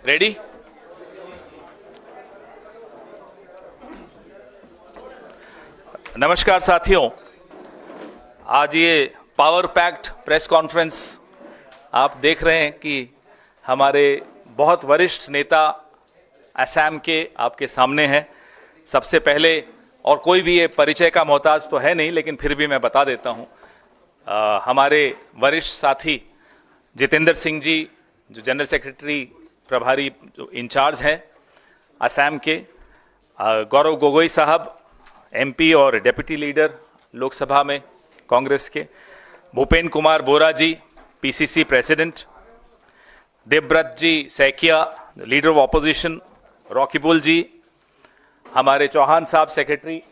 Ready? नमस्कार साथियों, आज ये पावर पैक्ड प्रेस कॉन्फ्रेंस आप देख रहे हैं कि हमारे बहुत वरिष्ठ नेता असम के आपके सामने हैं। सबसे पहले, और कोई भी ये परिचय का मोहताज तो है नहीं, लेकिन फिर भी मैं बता देता हूँ, हमारे वरिष्ठ साथी जितेंद्र सिंह जी, जो जनरल सेक्रेटरी प्रभारी जो इंचार्ज हैं असम के, गौरव गोगोई साहब एमपी और डेप्यूटी लीडर लोकसभा में कांग्रेस के, Bhupen Kumar Bora ji PCC president, Debabrata ji Saikia leader of opposition, Rakibul ji, हमारे चौहान साहब सेक्रेटरी,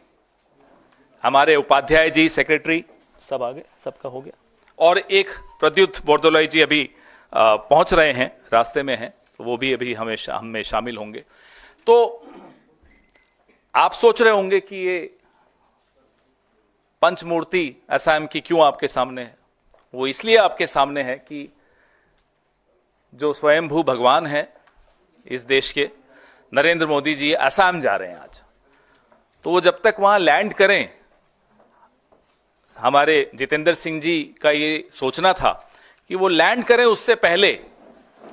हमारे उपाध्याय जी सेक्रेटरी, सब आ गए, सबका हो गया, और एक प्रद्युत बोरदोलाई जी अभी पहुंच रहे हैं, रास्ते में हैं, तो वो भी अभी हमें शामिल होंगे। तो आप सोच रहे होंगे कि ये पंचमूर्ति असम की क्यों आपके सामने है। वो इसलिए आपके सामने है कि जो स्वयंभू भगवान है इस देश के, नरेंद्र मोदी जी असम जा रहे हैं आज। तो वो जब तक वहां लैंड करें, हमारे जितेंद्र सिंह जी का ये सोचना था कि वो लैंड करें, उससे पहले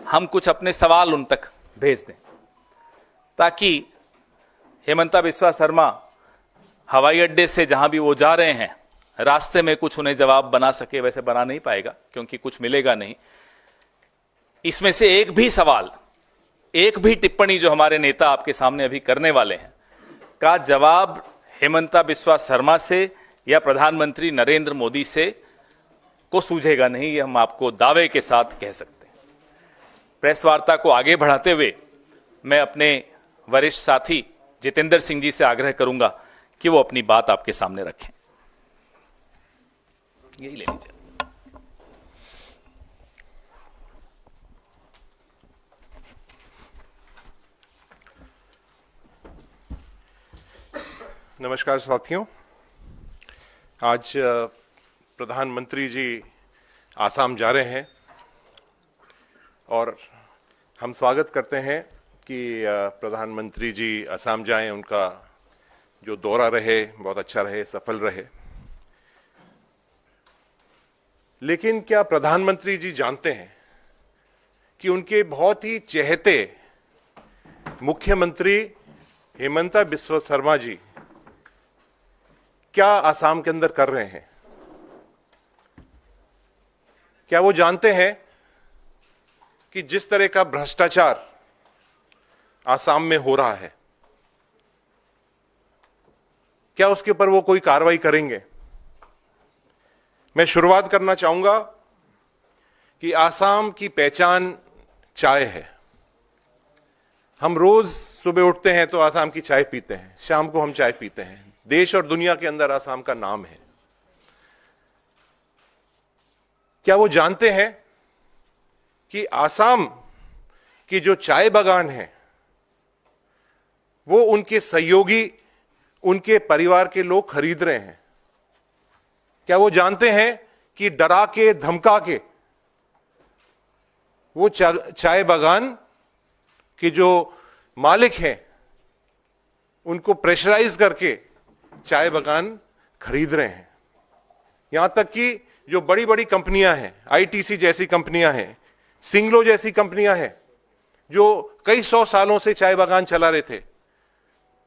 हम कुछ अपने सवाल उन तक भेज दें, ताकि हेमंता बिस्वा शर्मा हवाई अड्डे से जहां भी वो जा रहे हैं, रास्ते में कुछ उन्हें जवाब बना सके। वैसे बना नहीं पाएगा क्योंकि कुछ मिलेगा नहीं। इसमें से एक भी सवाल, एक भी टिप्पणी जो हमारे नेता आपके सामने अभी करने वाले हैं, का जवाब हेमंता बिस्वा शर्मा से या प्रधानमंत्री नरेंद्र मोदी से को सूझेगा नहीं। ये हम आपको दावे के साथ कह सकते हैं। प्रेस वार्ता को आगे बढ़ाते हुए मैं अपने वरिष्ठ साथी जितेंद्र सिंह जी से आग्रह करूंगा कि वो अपनी बात आपके सामने रखें। यही ले लीजिए। नमस्कार साथियों, आज प्रधानमंत्री जी आसाम जा रहे हैं और हम स्वागत करते हैं कि प्रधानमंत्री जी असम जाएं। उनका जो दौरा रहे बहुत अच्छा रहे, सफल रहे। लेकिन क्या प्रधानमंत्री जी जानते हैं कि उनके बहुत ही चहेते मुख्यमंत्री हेमंता बिस्वा शर्मा जी क्या असम के अंदर कर रहे हैं? क्या वो जानते हैं कि जिस तरह का भ्रष्टाचार असम में हो रहा है, क्या उसके ऊपर वो कोई कार्रवाई करेंगे? मैं शुरुआत करना चाहूंगा कि असम की पहचान चाय है। हम रोज सुबह उठते हैं तो असम की चाय पीते हैं, शाम को हम चाय पीते हैं। देश और दुनिया के अंदर असम का नाम है। क्या वो जानते हैं कि असम की जो चाय बागान है वो उनके सहयोगी, उनके परिवार के लोग खरीद रहे हैं? क्या वो जानते हैं कि डरा के धमका के वो चाय बागान के जो मालिक हैं उनको प्रेशराइज करके चाय बागान खरीद रहे हैं? यहां तक कि जो बड़ी बड़ी कंपनियां हैं, आईटीसी जैसी कंपनियां हैं, सिंगलो जैसी कंपनियां हैं, जो कई 100 सालों से चाय बागान चला रहे थे,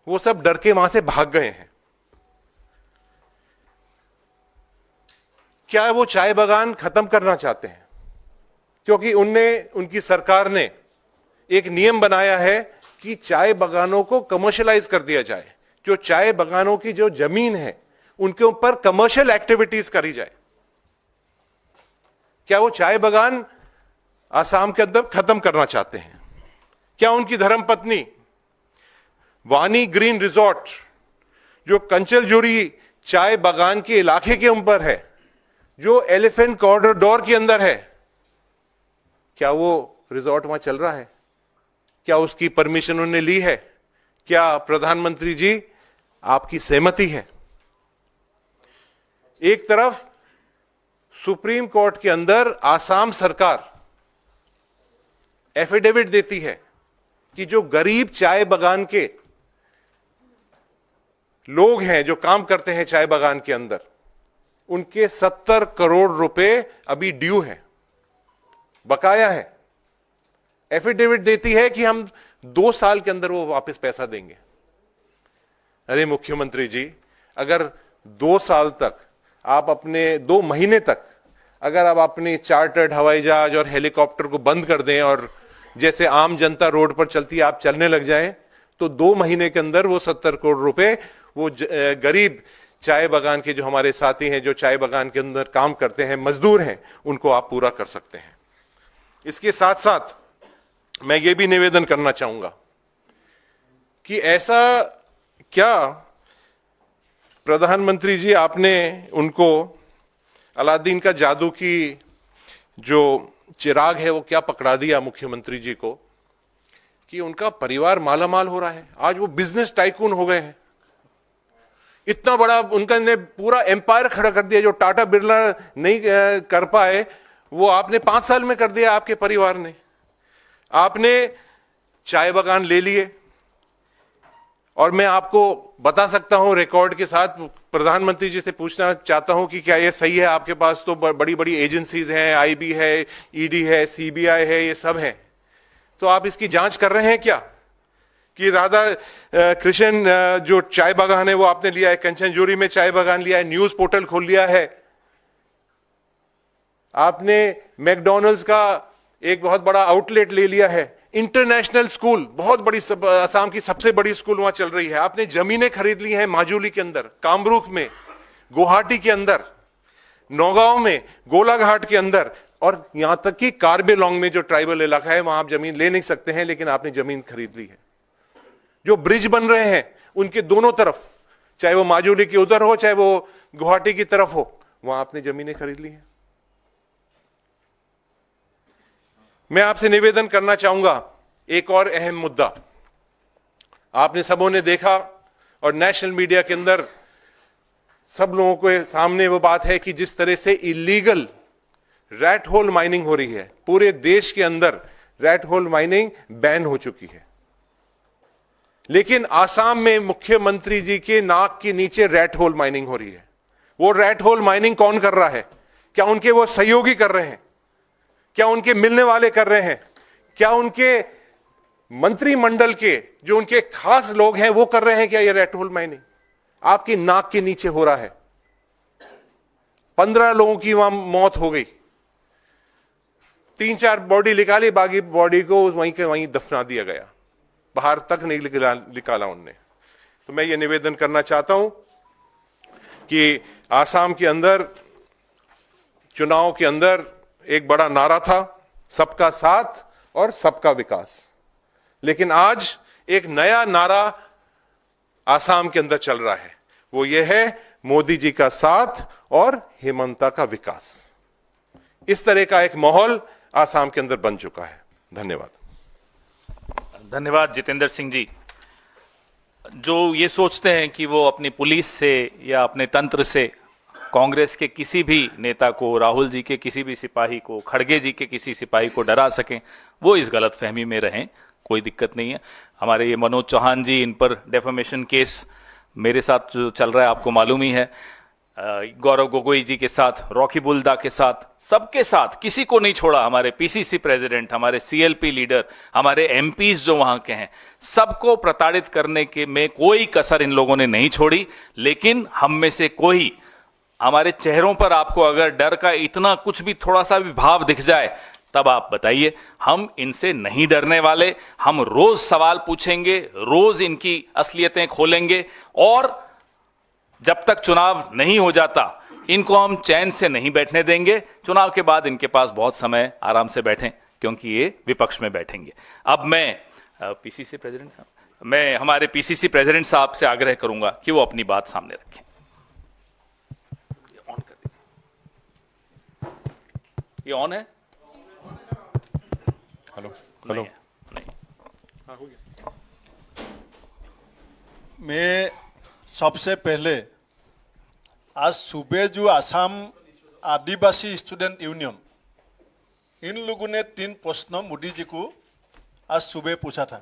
वो सब डर के वहां से भाग गए हैं। क्या वो चाय बागान खत्म करना चाहते हैं? क्योंकि उनकी सरकार ने एक नियम बनाया है कि चाय बागानों को कमर्शियलाइज कर दिया जाए। जो चाय बागानों की जो जमीन है उनके ऊपर कमर्शियल एक्टिविटीज करी जाए। क्या वो चाय बागान असम के अंदर खत्म करना चाहते हैं? क्या उनकी धर्मपत्नी वानी ग्रीन रिजॉर्ट, जो कंचलजुरी चाय बागान के इलाके के ऊपर है, जो एलिफेंट कॉरिडोर के अंदर है, क्या वो रिजॉर्ट वहां चल रहा है? क्या उसकी परमिशन उन्होंने ली है? क्या प्रधानमंत्री जी आपकी सहमति है? एक तरफ सुप्रीम कोर्ट के अंदर आसाम सरकार एफिडेविट देती है कि जो गरीब चाय बागान के लोग हैं, जो काम करते हैं चाय बागान के अंदर, उनके 70 करोड़ रुपए अभी ड्यू है, बकाया है। एफिडेविट देती है कि हम 2 साल के अंदर वो वापस पैसा देंगे। अरे मुख्यमंत्री जी, अगर 2 साल तक आप अपने 2 महीने तक अगर आप अपनी चार्टर्ड हवाई जहाज और हेलीकॉप्टर को बंद कर दें और जैसे आम जनता रोड पर चलती है आप चलने लग जाएं, तो 2 महीने के अंदर वो 70 करोड़ रुपए वो गरीब चाय बागान के जो हमारे साथी हैं, जो चाय बागान के अंदर काम करते हैं, मजदूर हैं, उनको आप पूरा कर सकते हैं। इसके साथ साथ मैं ये भी निवेदन करना चाहूंगा कि ऐसा क्या प्रधानमंत्री जी आपने उनको अलादीन का जादू की जो चिराग है वो क्या पकड़ा दिया मुख्यमंत्री जी को कि उनका परिवार मालामाल हो रहा है। आज वो बिजनेस टाइकून हो गए हैं। इतना बड़ा उनका ने पूरा एम्पायर खड़ा कर दिया, जो टाटा बिरला नहीं कर पाए वो आपने 5 साल में कर दिया। आपके परिवार ने, आपने चाय बागान ले लिए। और मैं आपको बता सकता हूं रिकॉर्ड के साथ, प्रधानमंत्री जी से पूछना चाहता हूं कि क्या ये सही है? आपके पास तो बड़ी बड़ी एजेंसीज हैं, आईबी है, ईडी है, सीबीआई है, ये सब है, तो आप इसकी जांच कर रहे हैं क्या कि राधा कृष्ण जो चाय बागान है वो आपने लिया है, कंचनजोरी में चाय बागान लिया है, न्यूज पोर्टल खोल लिया है, आपने मैकडॉनल्ड्स का एक बहुत बड़ा आउटलेट ले लिया है, इंटरनेशनल स्कूल, बहुत बड़ी असम की सबसे बड़ी स्कूल वहां चल रही है, आपने जमीनें खरीद ली हैं माजुली के अंदर, कामरूप में, गुवाहाटी के अंदर, नौगांव में, गोलाघाट के अंदर, और यहां तक कि कार्बेलोंग में जो ट्राइबल इलाका है वहां आप जमीन ले नहीं सकते हैं, लेकिन आपने जमीन खरीद ली है। जो ब्रिज बन रहे हैं उनके दोनों तरफ, चाहे वो माजुली के उधर हो चाहे वो गुवाहाटी की तरफ हो, वहां आपने जमीनें खरीद ली हैं। मैं आपसे निवेदन करना चाहूंगा एक और अहम मुद्दा, आपने सबों ने देखा और नेशनल मीडिया के अंदर सब लोगों के सामने वो बात है कि जिस तरह से इलीगल रैट होल माइनिंग हो रही है, पूरे देश के अंदर रैट होल माइनिंग बैन हो चुकी है, लेकिन आसाम में मुख्यमंत्री जी के नाक के नीचे रैट होल माइनिंग हो रही है। वो रैट होल माइनिंग कौन कर रहा है? क्या उनके वो सहयोगी कर रहे हैं? क्या उनके मिलने वाले कर रहे हैं? क्या उनके मंत्रिमंडल के जो उनके खास लोग हैं वो कर रहे हैं क्या ये रैट होल माइनिंग? आपकी नाक के नीचे हो रहा है। 15 लोगों की वहां मौत हो गई, 3-4 बॉडी निकाली, बाकी बॉडी को वहीं के वहीं दफना दिया गया, बाहर तक नहीं निकाला उनने। तो मैं ये निवेदन करना चाहता हूं कि आसाम के अंदर चुनाव के अंदर एक बड़ा नारा था, सबका साथ और सबका विकास, लेकिन आज एक नया नारा आसाम के अंदर चल रहा है, वो ये है मोदी जी का साथ और हेमंता का विकास। इस तरह का एक माहौल आसाम के अंदर बन चुका है। धन्यवाद। धन्यवाद जितेंद्र सिंह जी। जो ये सोचते हैं कि वो अपनी पुलिस से या अपने तंत्र से कांग्रेस के किसी भी नेता को, राहुल जी के किसी भी सिपाही को, खड़गे जी के किसी सिपाही को डरा सकें, वो इस गलतफहमी में रहें, कोई दिक्कत नहीं है। हमारे ये मनोज चौहान जी, इन पर डेफेमेशन केस मेरे साथ जो चल रहा है आपको मालूम ही है, गौरव गोगोई जी के साथ, रॉकी बुल्दा के साथ, सबके साथ, किसी को नहीं छोड़ा। हमारे पीसीसी प्रेसिडेंट, हमारे सीएलपी लीडर, हमारे एमपीज जो वहां के हैं, सबको प्रताड़ित करने के में कोई कसर इन लोगों ने नहीं छोड़ी। लेकिन हम में से कोई, हमारे चेहरों पर आपको अगर डर का इतना कुछ भी थोड़ा सा भी भाव दिख जाए, तब आप बताइए। हम इनसे नहीं डरने वाले, हम रोज सवाल पूछेंगे, रोज इनकी असलियतें खोलेंगे, और जब तक चुनाव नहीं हो जाता इनको हम चैन से नहीं बैठने देंगे। चुनाव के बाद इनके पास बहुत समय आराम से बैठें, क्योंकि ये विपक्ष में बैठेंगे। अब मैं पीसीसी प्रेसिडेंट साहब, मैं हमारे पीसीसी प्रेसिडेंट साहब से आग्रह करूंगा कि वो अपनी बात सामने रखें। ऑन कर दीजिए, ये ऑन है? हेलो हेलो, नहीं। मैं सबसे पहले आज सुबह जो आसाम आदिवासी स्टूडेंट यूनियन, इन लोगों ने 3 प्रश्न मोदी जी को आज सुबह पूछा था।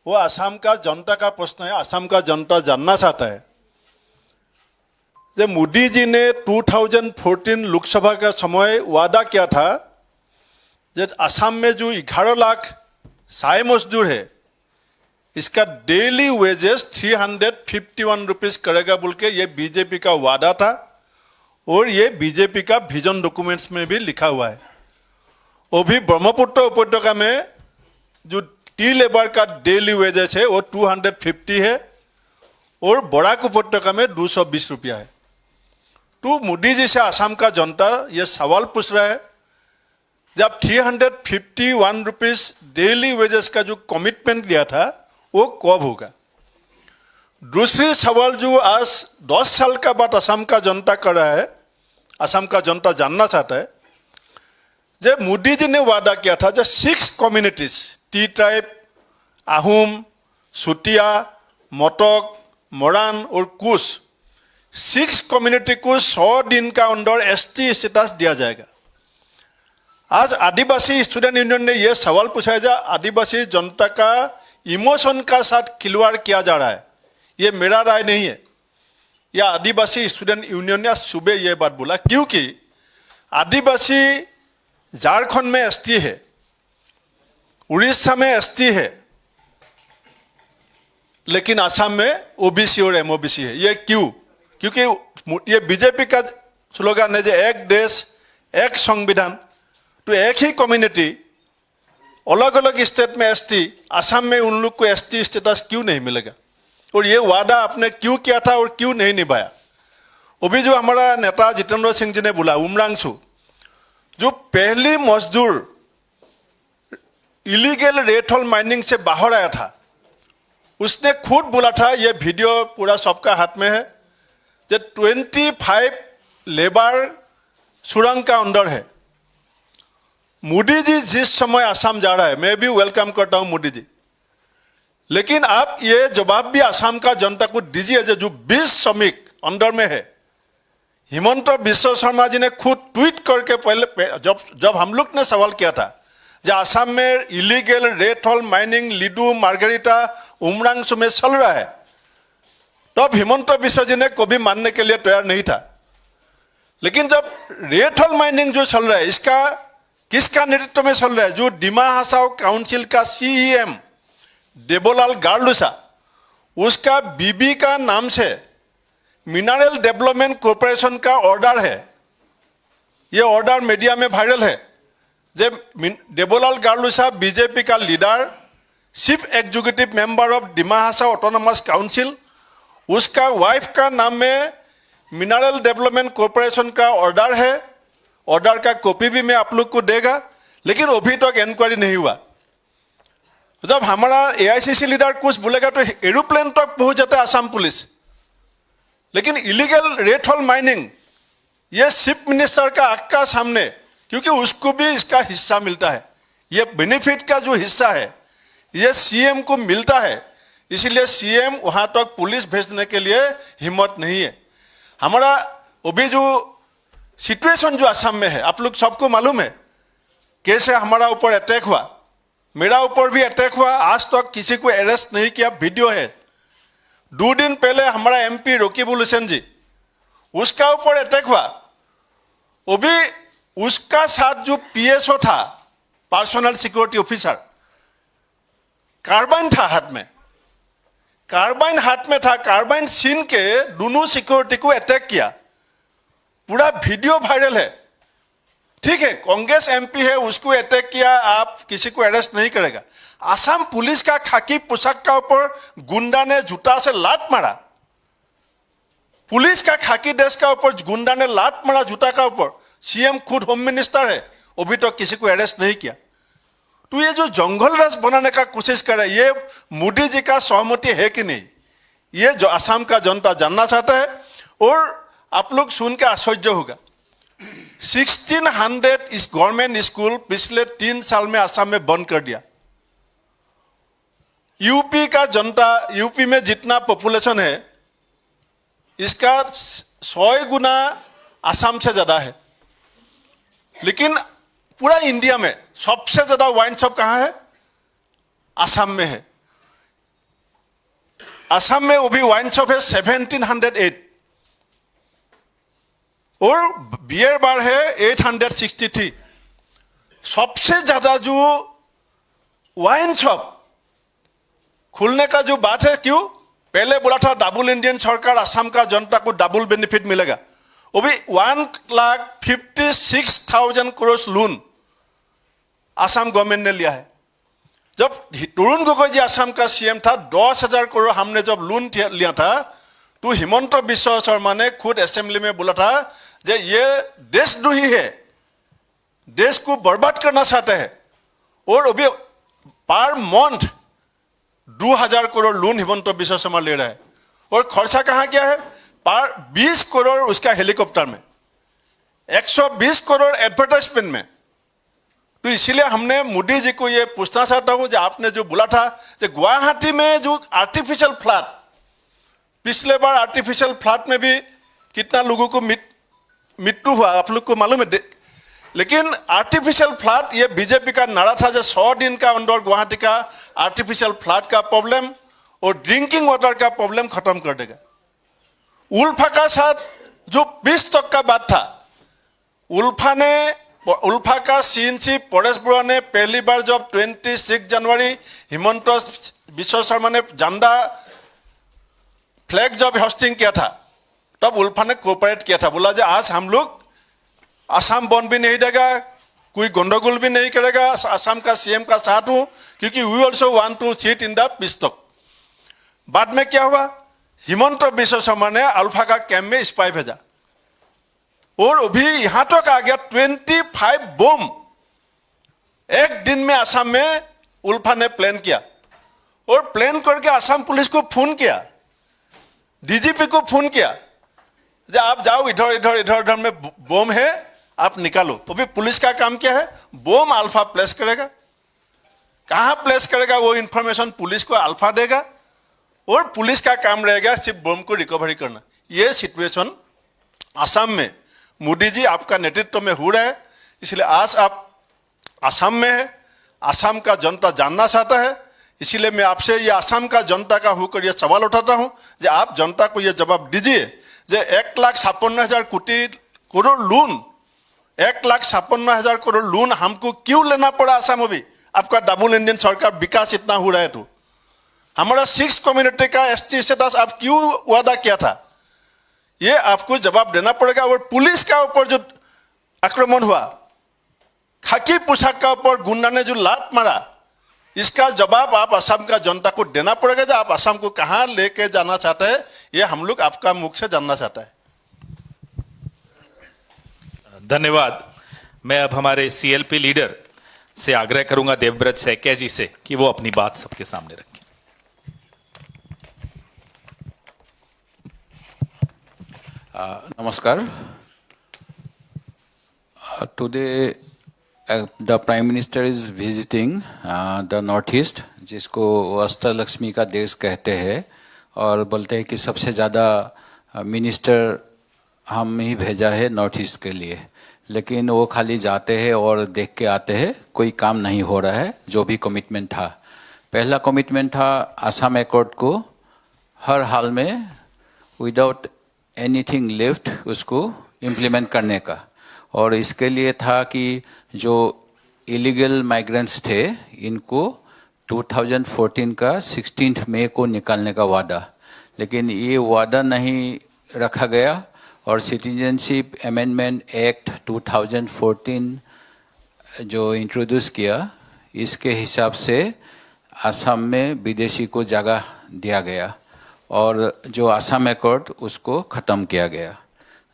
वो असम का जनता का प्रश्न है, असम का जनता जानना चाहता है। जब मोदी जी ने 2014 लोकसभा का समय वादा किया था, जब असम में जो 11 लाख साय मजदूर है, इसका डेली वेजेस 351 रुपीस करेगा बोल के ये बीजेपी का वादा था, और ये बीजेपी का विजन डॉक्यूमेंट्स में भी लिखा हुआ है। वो भी ब्रह्मपुत्र उपत्यका में जो टी लेबर का डेली वेजेस है वो 250 है, और बराक उपत्यका में 220 रुपया है। तो मोदी जी से असम का जनता ये सवाल पूछ रहा है, जब 351 रुपीस डेली वेजेस का जो कमिटमेंट लिया था वो कब होगा। दूसरी सवाल जो आज 10 साल का बाद असम का जनता कर रहा है, असम का जनता जानना चाहता है, जब मोदी जी ने वादा किया था, जब 6 कम्युनिटीज टी ट्राइब, आहूम, सुतिया, मटक, मोरान और कुश, 6 कम्युनिटी को 100 दिन का अंदर एसटी स्टेटस दिया जाएगा। आज आदिवासी स्टूडेंट यूनियन ने यह सवाल पूछा है, आदिवासी जनता का इमोशन का साथ खिलवाड़ किया जा रहा है। ये मेरा राय नहीं है, या आदिवासी स्टूडेंट यूनियन ने सुबह यह बात बोला, क्योंकि आदिवासी झारखंड में एसटी है, उड़ीसा में एसटी है, लेकिन असम में ओबीसी और एमओबीसी है। ये क्यों? क्योंकि ये बीजेपी का स्लोगन है, जो एक देश एक संविधान। तो एक ही कम्युनिटी अलग अलग स्टेट में एसटी, असम में उन लोग को एसटी स्टेटस क्यों नहीं मिलेगा? और ये वादा आपने क्यों किया था और क्यों नहीं निभाया? वो भी जो हमारा नेता जितेंद्र सिंह जी ने बोला, उमरांशु जो पहली मजदूर इलीगल रेत होल माइनिंग से बाहर आया था, उसने खुद बोला था, ये वीडियो पूरा सबका हाथ में है, जो 25 लेबर सुरंग का अंदर है। मोदी जी जिस समय असम जा रहा है, मैं भी वेलकम करता हूं मोदी जी, लेकिन आप ये जवाब भी असम का जनता को दीजिए, जो 20 श्रमिक अंदर में है। हिमंत बिश्व शर्मा जी ने खुद ट्वीट करके पहले जब हम लोग ने सवाल किया था, जो असम में इलीगल रेत होल माइनिंग लिडू मार्गेरिटा उमरांशु में चल रहा है, तब हिमंत बिश्व जी ने कभी मानने के लिए तैयार नहीं था। लेकिन जब रेत होल माइनिंग जो चल रहा है, इसका किसका नेतृत्व में चल रहा है? जो डिमा हासाओ काउंसिल का सीईएम देबोलाल गार्लुसा, उसका बीबी का नाम से मिनरल डेवलपमेंट कॉर्पोरेशन का ऑर्डर है। ये ऑर्डर मीडिया में वायरल है। जब देबोलाल गार्लुसा बीजेपी का leader, chief executive member of Dima Hasao autonomous council, उसका वाइफ का नाम में मिनरल डेवलपमेंट कॉर्पोरेशन का ऑर्डर है। ऑर्डर का कॉपी भी मैं आप लोग को देगा, लेकिन अभी तक इंक्वायरी नहीं हुआ। जब हमारा एआईसीसी लीडर कुछ बोलेगा तो एरोप्लेन तक पहुंच जाता है असम पुलिस। लेकिन इलीगल रेत होल माइनिंग, ये चीफ मिनिस्टर का आंख का सामने, क्योंकि उसको भी इसका हिस्सा मिलता है। ये बेनिफिट का जो हिस्सा है ये सीएम को मिलता है, इसीलिए सीएम वहां तक पुलिस भेजने के लिए हिम्मत नहीं है। हमारा अभी जो सिचुएशन जो असम में है, आप लोग सबको मालूम है कैसे हमारा ऊपर अटैक हुआ। मेरा ऊपर भी अटैक हुआ, आज तक किसी को अरेस्ट नहीं किया, वीडियो है। 2 दिन पहले हमारा एमपी रकीबुल हुसैन जी, उसका ऊपर अटैक हुआ। वो भी उसका साथ जो पीएसओ था, पर्सनल सिक्योरिटी ऑफिसर, कार्बाइन था हाथ में, कार्बाइन हाथ में था। कार्बाइन छीन के दोनों सिक्योरिटी को अटैक किया, पूरा वीडियो वायरल है। ठीक है, कांग्रेस एमपी है, उसको अटैक किया, आप किसी को अरेस्ट नहीं करेगा। असम पुलिस का खाकी पोशाक का ऊपर गुंडा ने जूता से लात मारा, पुलिस का खाकी ड्रेस का ऊपर गुंडा ने लात मारा जूता का ऊपर। सीएम खुद होम मिनिस्टर है, अभी तक किसी को अरेस्ट नहीं किया। तो ये जो जंगल राज बनाने का कोशिश कर रहा है, ये मोदी जी का सहमति है कि नहीं, ये जो असम का जनता जानना चाहता है। और आप लोग सुन के आश्चर्य होगा, 1600 इस गवर्नमेंट स्कूल पिछले 3 साल में असम में बंद कर दिया। यूपी का जनता, यूपी में जितना पॉपुलेशन है इसका 100 गुना असम से ज्यादा है। लेकिन पूरा इंडिया में सबसे ज्यादा वाइन शॉप कहाँ है? असम में है। असम में वो भी वाइन शॉप है 1708 और बियर बार है 863। सबसे ज्यादा जो वाइन शॉप खुलने का जो बात है, क्यों? पहले बोला था डबल इंडियन सरकार असम का जनता को डबल बेनिफिट मिलेगा, वो भी 1,56,000 करोड़ लोन असम गवर्नमेंट ने लिया है। जब तरुण गोगोई जी असम का सीएम था, 10,000 करोड़ हमने जब लोन लिया था, तो हिमंत बिश्व शर्मा ने खुद असेंबली में बोला था कि ये देशद्रोही है, देश को बर्बाद करना चाहता है। और अभी per month 2,000 crore loan Himanta Biswa Sharma ले रहा है। और खर्चा कहाँ क्या है? पर 20 करोड़ उसका हेलीकॉप्टर में, 120 करोड़ एडवर्टाइजमेंट में। तो इसीलिए हमने मोदी जी को ये पूछना चाहता हूं, जो आपने जो बोला था कि गुवाहाटी में जो आर्टिफिशियल फ्लड, पिछले बार आर्टिफिशियल फ्लड में भी कितना लोगों को मृत्यु हुआ आप लोग को मालूम है। लेकिन आर्टिफिशियल फ्लड, ये बीजेपी का नारा था जो 100 दिन का अंदर गुवाहाटी का आर्टिफिशियल फ्लड का प्रॉब्लम और ड्रिंकिंग वाटर का प्रॉब्लम खत्म कर देगा। उल्फा का साथ जो 20 तक का बात था, उल्फा का सीएनसी परेश बरुआ ने पहली बार जब 26 जनवरी हिमंत बिश्व शर्मा ने झंडा फ्लैग जब होस्टिंग किया था, तब उल्फा ने कोऑपरेट किया था, बोला जो आज हम लोग असम बंद भी नहीं देगा, कोई गंडगोल भी नहीं करेगा, असम का सीएम का साथ हूं, क्योंकि we also want to sit in the peace talk. बाद में क्या हुआ? हिमंत बिश्व शर्मा ने अल्फा का कैंप में स्पाई भेजा और अभी यहां तक आ गया 25 बम एक दिन में असम में उल्फा ने प्लान किया और प्लान करके असम पुलिस को फोन किया, डीजीपी को फोन किया, जो आप जाओ इधर इधर इधर इधर में बम है, आप निकालो। तो भी पुलिस का काम क्या है? बम अल्फा प्लेस करेगा, कहां प्लेस करेगा वो इंफॉर्मेशन पुलिस को अल्फा देगा और पुलिस का काम रहेगा सिर्फ बम को रिकवरी करना। ये सिचुएशन असम में मोदी जी आपका नेतृत्व में हो रहा है, इसलिए आज आप असम में है, असम का जनता जानना चाहता है। इसीलिए मैं आपसे ये असम का जनता का होकर ये सवाल उठाता हूं कि आप जनता को ये जवाब दीजिए, जो 1,56,000 करोड़ लोन, 1,56,000 करोड़ लोन हमको क्यों लेना पड़ा असम? अभी आपका डबल इंडियन सरकार विकास इतना हो रहा है तो हमारा 6 कम्युनिटी का एसटी स्टेटस आप क्यों वादा किया था? ये आपको जवाब देना पड़ेगा। और पुलिस का ऊपर जो आक्रमण हुआ, खाकी पोशाक का ऊपर गुंडा ने जो लात मारा, इसका जवाब आप असम का जनता को देना पड़ेगा। जो आप असम को कहां लेके जाना चाहते हैं, ये हम लोग आपका मुख से जानना चाहता है। धन्यवाद। मैं अब हमारे सीएलपी लीडर से आग्रह करूंगा, देवव्रत सैकिया जी से, कि वो अपनी बात सबके सामने रखें। Namaskar. Today, the Prime Minister is visiting the Northeast, जिसको अष्टलक्ष्मी का देश कहते हैं, और बोलते हैं कि सबसे ज़्यादा मिनिस्टर हम ही भेजा है नॉर्थ ईस्ट के लिए। लेकिन वो खाली जाते हैं और देख के आते हैं, कोई काम नहीं हो रहा है। जो भी कमिटमेंट था, पहला कमिटमेंट था असम एकॉर्ड को हर हाल में विदाउट एनीथिंग लेफ्ट उसको इम्प्लीमेंट करने का, और इसके लिए था कि जो इलीगल माइग्रेंट्स थे इनको 2014 का 16 मई को निकालने का वादा, लेकिन ये वादा नहीं रखा गया। और सिटीजनशिप अमेंडमेंट एक्ट 2014 जो इंट्रोड्यूस किया, इसके हिसाब से असम में विदेशी को जगह दिया गया और जो असम एकॉर्ड उसको ख़त्म किया गया।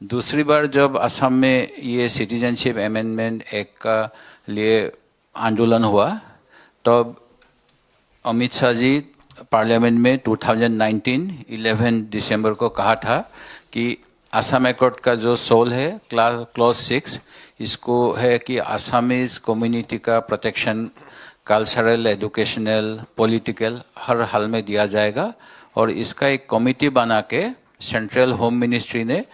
दूसरी बार जब असम में ये सिटीजनशिप अमेंडमेंट एक्ट का लिए आंदोलन हुआ, तब अमित शाह जी पार्लियामेंट में 2019 11 दिसंबर को कहा था कि असम एकॉर्ड का जो सोल है क्लॉज 6, इसको है कि असमीज कम्युनिटी का प्रोटेक्शन कल्चरल, एजुकेशनल, पॉलिटिकल हर हाल में दिया जाएगा। और इसका एक कमिटी बना के सेंट्रल होम मिनिस्ट्री ने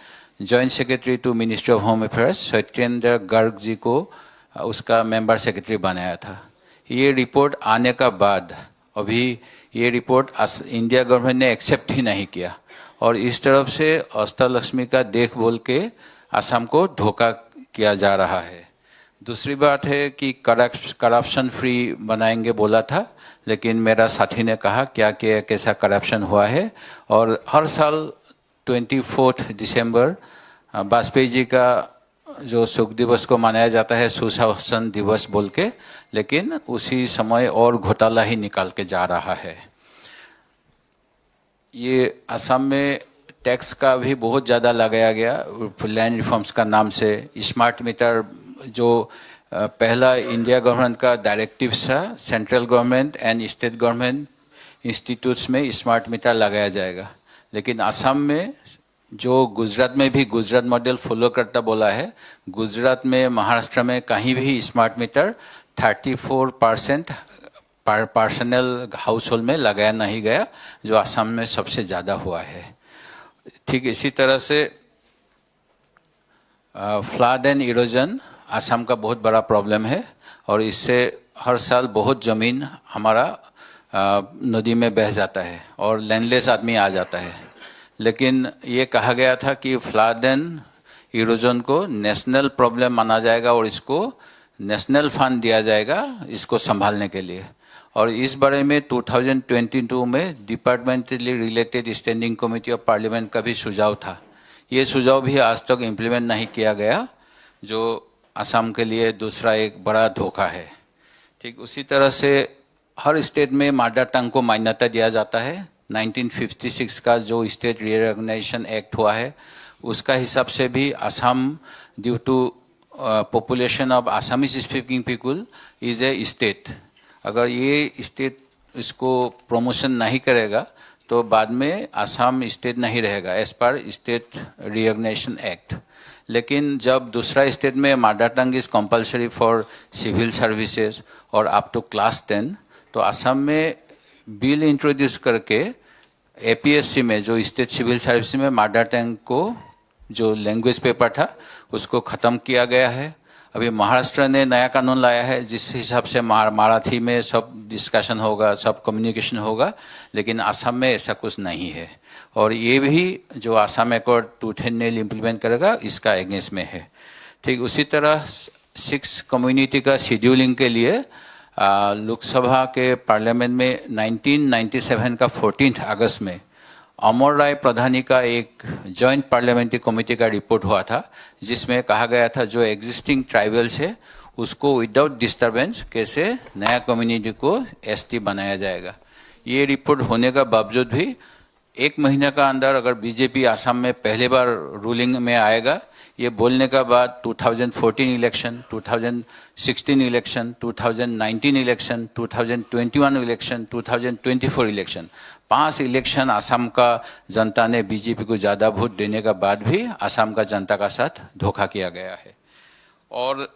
joint secretary to ministry of home affairs Satyendra Garg ji को उसका मेंबर सेक्रेटरी बनाया था। ये रिपोर्ट आने का बाद अभी ये रिपोर्ट इंडिया गवर्नमेंट ने एक्सेप्ट ही नहीं किया और इस तरफ से अष्टलक्ष्मी का देख बोल के असम को धोखा किया जा रहा है। दूसरी बात है कि करप्शन फ्री बनाएंगे बोला था, लेकिन मेरा साथी ने कहा क्या क्या कैसा करप्शन हुआ है। और हर साल 24 दिसंबर वाजपेयी जी का जो शोक दिवस को मनाया जाता है सुशासन दिवस बोल के, लेकिन उसी समय और घोटाला ही निकाल के जा रहा है। ये असम में टैक्स का भी बहुत ज़्यादा लगाया गया लैंड रिफॉर्म्स का नाम से। स्मार्ट मीटर जो पहला इंडिया गवर्नमेंट का डायरेक्टिव था, central government and state government institutes में स्मार्ट मीटर लगाया जाएगा, लेकिन असम में जो गुजरात में भी गुजरात मॉडल फॉलो करता बोला है, गुजरात में महाराष्ट्र में कहीं भी smart meter 34% personal house hold में लगाया नहीं गया, जो असम में सबसे ज़्यादा हुआ है। ठीक इसी तरह से फ्लड एंड इरोजन असम का बहुत बड़ा प्रॉब्लम है और इससे हर साल बहुत ज़मीन हमारा नदी में बह जाता है और लैंडलेस आदमी आ जाता है। लेकिन ये कहा गया था कि फ्लड एंड इरोजन को नेशनल प्रॉब्लम माना जाएगा और इसको नेशनल फंड दिया जाएगा इसको संभालने के लिए। और इस बारे में 2022 में departmentally related standing committee of parliament का भी सुझाव था। ये सुझाव भी आज तक इम्प्लीमेंट नहीं किया गया, जो असम के लिए दूसरा एक बड़ा धोखा है। ठीक उसी तरह से हर स्टेट में मदर टंग को मान्यता दिया जाता है। 1956 का जो स्टेट रिकॉग्निशन एक्ट हुआ है उसका हिसाब से भी Assam due to population of Assamese speaking people is a state. अगर ये स्टेट इसको प्रमोशन नहीं करेगा तो बाद में असम स्टेट नहीं रहेगा as per state recognition act. लेकिन जब दूसरा स्टेट में mother tongue is compulsory for civil services और अप टू क्लास 10, तो असम में बिल इंट्रोड्यूस करके एपीएससी में जो स्टेट सिविल सर्विस में मदर टंग को जो लैंग्वेज पेपर था उसको ख़त्म किया गया है। अभी महाराष्ट्र ने नया कानून लाया है जिस हिसाब से मराठी में सब डिस्कशन होगा, सब कम्युनिकेशन होगा, लेकिन असम में ऐसा कुछ नहीं है। और ये भी जो असम अकॉर्ड 210 इम्प्लीमेंट करेगा इसका अगेंस्ट में है। ठीक उसी तरह 6 कम्युनिटी का शेड्यूलिंग के लिए लोकसभा के पार्लियामेंट में 1997 का 14 अगस्त में अमर राय प्रधानी का एक जॉइंट पार्लियामेंट्री कमेटी का रिपोर्ट हुआ था, जिसमें कहा गया था जो एग्जिस्टिंग ट्राइबल्स है उसको विदाउट डिस्टर्बेंस कैसे नया कम्युनिटी को एसटी बनाया जाएगा। ये रिपोर्ट होने का बावजूद भी 1 महीने का अंदर अगर बीजेपी असम में पहले बार रूलिंग में आएगा, ये बोलने का बाद 2014 election, 2016 election, 2019 election, 2021 election, 2024 election, 5 election Assam का जनता ने बीजेपी को ज़्यादा वोट देने का बाद भी असम का जनता का साथ धोखा किया गया है। और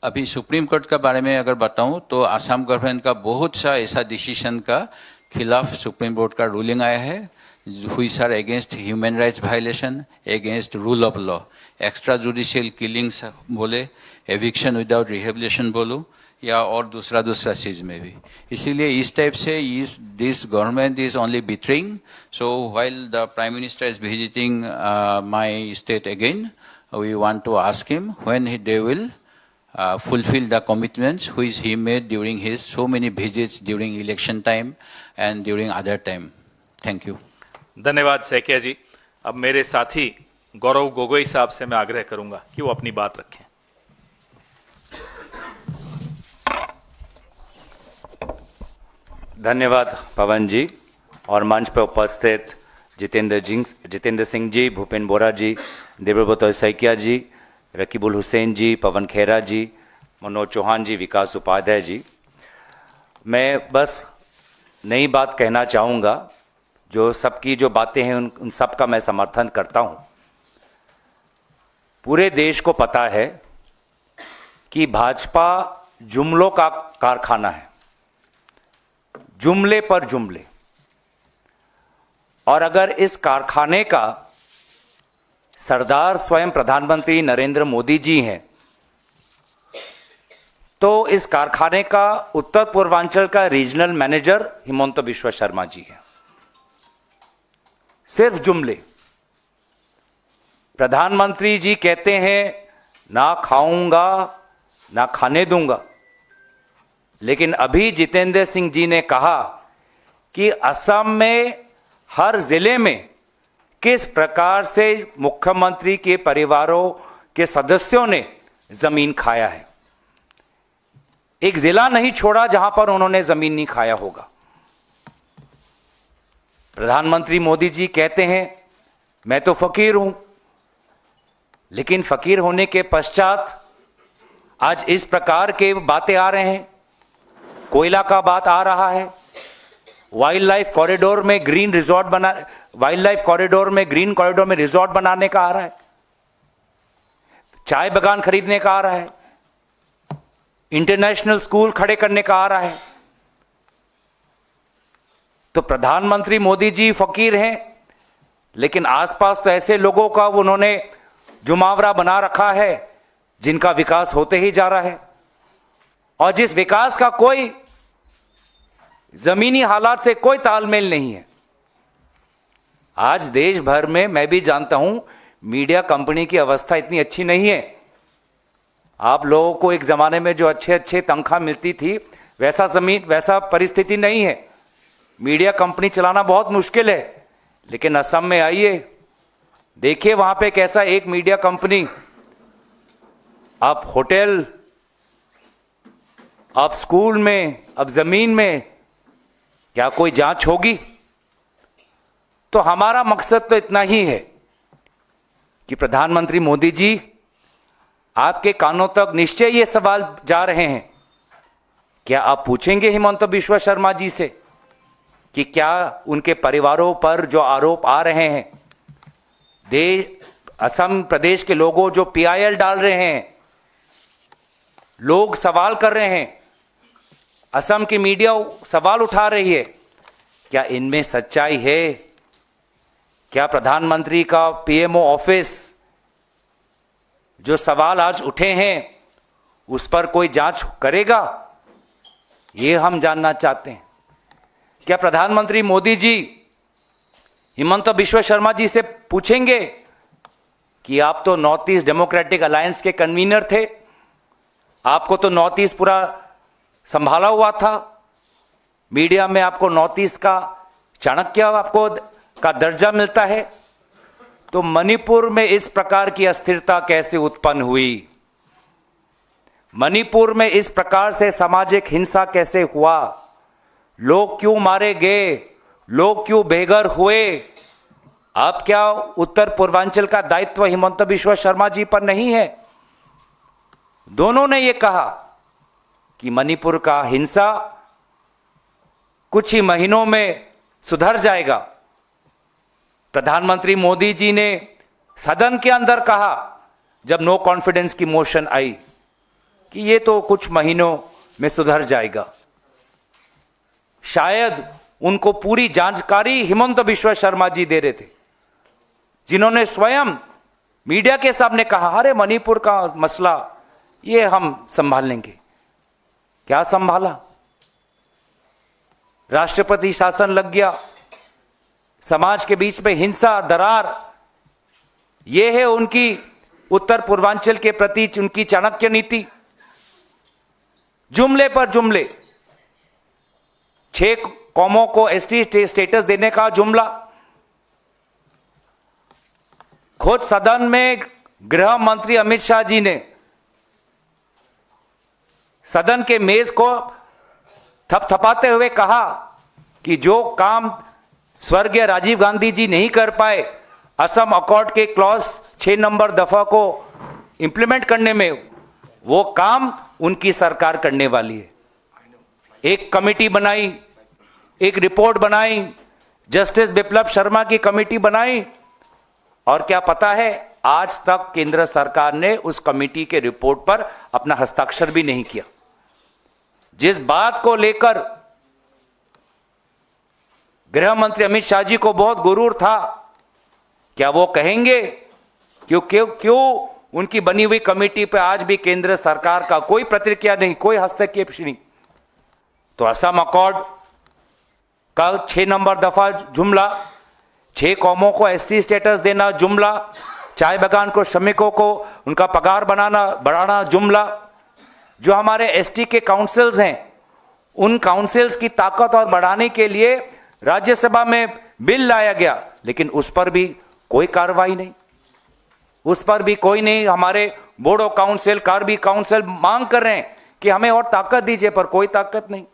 अभी सुप्रीम कोर्ट का बारे में अगर बताऊं तो असम गवर्नमेंट का बहुत सा ऐसा डिसीजन का खिलाफ सुप्रीम कोर्ट का रूलिंग आया है which are against human rights violation, against rule of law, extra judicial killings बोले, eviction without rehabilitation बोलो, या और दूसरा चीज में भी। इसीलिए इस टाइप से this government is only betraying. So while the Prime Minister is visiting my state again, we want to ask him when they will fulfill the commitments which he made during his so many visits during election time and during other time. Thank you. धन्यवाद सैकिया जी। अब मेरे साथी गौरव गोगोई साहब से मैं आग्रह करूंगा कि वो अपनी बात रखें। धन्यवाद पवन जी और मंच पर उपस्थित जितेंद्र सिंह जी, भूपेन बोरा जी, देवव्रत सैकिया जी, रकीबुल हुसैन जी, पवन खेरा जी, मनोज चौहान जी, विकास उपाध्याय जी। मैं बस नई बात कहना चाहूँगा, जो सबकी जो बातें हैं उन सब का मैं समर्थन करता हूँ। पूरे देश को पता है कि भाजपा जुमलों का कारखाना है, जुमले पर जुमले, और अगर इस कारखाने का सरदार स्वयं प्रधानमंत्री नरेंद्र मोदी जी हैं तो इस कारखाने का उत्तर पूर्वांचल का रीजनल मैनेजर हिमंत बिश्वा शर्मा जी है। सिर्फ जुमले। प्रधानमंत्री जी कहते हैं ना खाऊंगा ना खाने दूंगा, लेकिन अभी जितेंद्र सिंह जी ने कहा कि असम में हर जिले में किस प्रकार से मुख्यमंत्री के परिवारों के सदस्यों ने जमीन खाया है। एक जिला नहीं छोड़ा जहां पर उन्होंने जमीन नहीं खाया होगा। प्रधानमंत्री मोदी जी कहते हैं मैं तो फकीर हूं, लेकिन फकीर होने के पश्चात आज इस प्रकार के बातें आ रहे हैं। कोयला का बात आ रहा है, वाइल्ड लाइफ कॉरिडोर में ग्रीन रिजॉर्ट बना, वाइल्ड लाइफ कॉरिडोर में ग्रीन कॉरिडोर में रिजॉर्ट बनाने का आ रहा है, चाय बागान खरीदने का आ रहा है, इंटरनेशनल स्कूल खड़े करने का आ रहा है। तो प्रधानमंत्री मोदी जी फकीर हैं, लेकिन आसपास तो ऐसे लोगों का उन्होंने जुमावरा बना रखा है जिनका विकास होते ही जा रहा है, और जिस विकास का कोई जमीनी हालात से कोई तालमेल नहीं है। आज देश भर में मैं भी जानता हूं मीडिया कंपनी की अवस्था इतनी अच्छी नहीं है। आप लोगों को एक जमाने में जो अच्छे अच्छे तनख्वाह मिलती थी वैसा परिस्थिति नहीं है। मीडिया कंपनी चलाना बहुत मुश्किल है, लेकिन असम में आइए, देखिए वहां पे कैसा एक मीडिया कंपनी, आप होटल, आप स्कूल में, अब जमीन में, क्या कोई जांच होगी? तो हमारा मकसद तो इतना ही है कि प्रधानमंत्री मोदी जी आपके कानों तक निश्चय ये सवाल जा रहे हैं। क्या आप पूछेंगे हिमंत बिश्वा शर्मा जी से कि क्या उनके परिवारों पर जो आरोप आ रहे हैं, असम प्रदेश के लोगों जो PIL डाल रहे हैं, लोग सवाल कर रहे हैं, असम की मीडिया सवाल उठा रही है, क्या इनमें सच्चाई है? क्या प्रधानमंत्री का PMO ऑफिस जो सवाल आज उठे हैं उस पर कोई जांच करेगा? ये हम जानना चाहते हैं। क्या प्रधानमंत्री मोदी जी हिमंत बिश्वा शर्मा जी से पूछेंगे कि आप तो नॉर्थ ईस्ट डेमोक्रेटिक अलायंस के कन्वीनर थे, आपको तो नॉर्थ ईस्ट पूरा संभाला हुआ था, मीडिया में आपको नॉर्थ ईस्ट का चाणक्य आपको का दर्जा मिलता है, तो मणिपुर में इस प्रकार की अस्थिरता कैसे उत्पन्न हुई? मणिपुर में इस प्रकार से सामाजिक हिंसा कैसे हुआ? लोग क्यों मारे गए? लोग क्यों बेघर हुए? अब क्या उत्तर पूर्वांचल का दायित्व हिमंत बिश्वा शर्मा जी पर नहीं है? दोनों ने यह कहा कि मणिपुर का हिंसा कुछ ही महीनों में सुधर जाएगा। प्रधानमंत्री मोदी जी ने सदन के अंदर कहा जब नो कॉन्फिडेंस की मोशन आई कि ये तो कुछ महीनों में सुधर जाएगा। शायद उनको पूरी जानकारी हिमंत बिश्वा शर्मा जी दे रहे थे, जिन्होंने स्वयं मीडिया के सामने कहा अरे मणिपुर का मसला ये हम संभाल लेंगे। क्या संभाला? राष्ट्रपति शासन लग गया, समाज के बीच में हिंसा, दरार, ये है उनकी उत्तर पूर्वांचल के प्रति उनकी चाणक्य नीति। जुमले पर जुमले, 6 कौमों को ST स्टेटस देने का जुमला। खुद सदन में गृह मंत्री अमित शाह जी ने सदन के मेज को थपथपाते हुए कहा कि जो काम स्वर्गीय राजीव गांधी जी नहीं कर पाए असम अकॉर्ड के क्लॉज 6 नंबर दफा को इंप्लीमेंट करने में, वो काम उनकी सरकार करने वाली है। एक कमेटी बनाई, एक रिपोर्ट बनाई, जस्टिस बिप्लब शर्मा की कमेटी बनाई, और क्या पता है आज तक केंद्र सरकार ने उस कमेटी के रिपोर्ट पर अपना हस्ताक्षर भी नहीं किया। जिस बात को लेकर गृह मंत्री अमित शाह जी को बहुत गुरूर था, क्या वो कहेंगे क्यों उनकी बनी हुई कमेटी पर आज भी केंद्र सरकार का कोई प्रतिक्रिया नहीं, कोई हस्तक्षेप नहीं। तो असम अकॉर्ड का 6 नंबर दफा जुमला, 6 कौमों को एसटी स्टेटस देना जुमला, चाय बागान को श्रमिकों को उनका पगार बढ़ाना जुमला। जो हमारे एसटी के काउंसिल्स हैं, उन काउंसिल्स की ताकत और बढ़ाने के लिए राज्यसभा में बिल लाया गया, लेकिन उस पर भी कोई कार्रवाई नहीं, उस पर भी कोई नहीं। हमारे बोडो काउंसिल, कार्बी काउंसिल मांग कर रहे हैं कि हमें और ताकत दीजिए, पर कोई ताकत नहीं।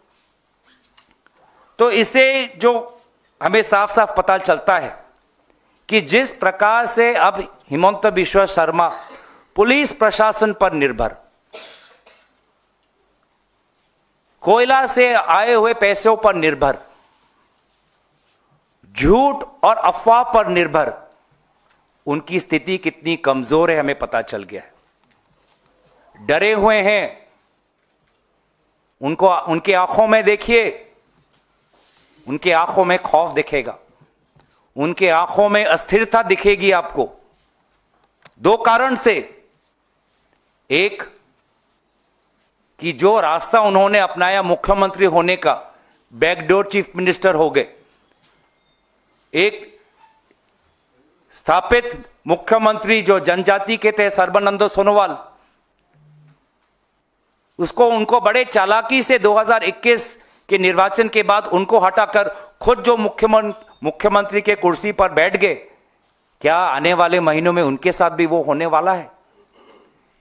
तो इससे जो हमें साफ साफ पता चलता है कि जिस प्रकार से अब हिमंत बिश्व शर्मा पुलिस प्रशासन पर निर्भर, कोयला से आए हुए पैसों पर निर्भर, झूठ और अफवाह पर निर्भर, उनकी स्थिति कितनी कमजोर है हमें पता चल गया है। डरे हुए हैं, उनको उनकी आंखों में देखिए, उनकी आंखों में खौफ दिखेगा, उनके आंखों में अस्थिरता दिखेगी आपको। 2 कारण से, एक कि जो रास्ता उन्होंने अपनाया मुख्यमंत्री होने का, बैकडोर चीफ मिनिस्टर हो गए। एक स्थापित मुख्यमंत्री जो जनजाति के थे सर्बानंद सोनोवाल, उनको बड़े चालाकी से 2021 के निर्वाचन के बाद उनको हटाकर खुद जो मुख्यमंत्री के कुर्सी पर बैठ गए। क्या आने वाले महीनों में उनके साथ भी वो होने वाला है?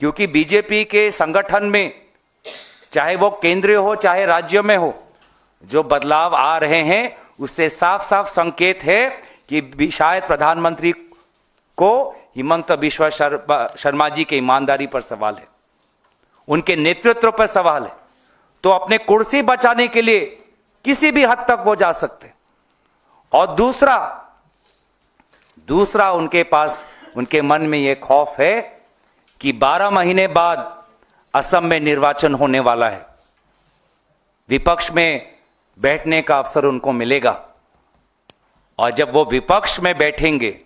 क्योंकि बीजेपी के संगठन में, चाहे वो केंद्रीय हो चाहे राज्य में हो, जो बदलाव आ रहे हैं उससे साफ साफ संकेत है कि शायद प्रधानमंत्री को हिमंत बिश्व शर्मा जी के ईमानदारी पर सवाल है, उनके नेतृत्व पर सवाल है। तो अपने कुर्सी बचाने के लिए किसी भी हद तक वो जा सकते हैं। और दूसरा उनके पास, उनके मन में यह खौफ है कि 12 महीने बाद असम में निर्वाचन होने वाला है, विपक्ष में बैठने का अवसर उनको मिलेगा। और जब वो विपक्ष में बैठेंगे,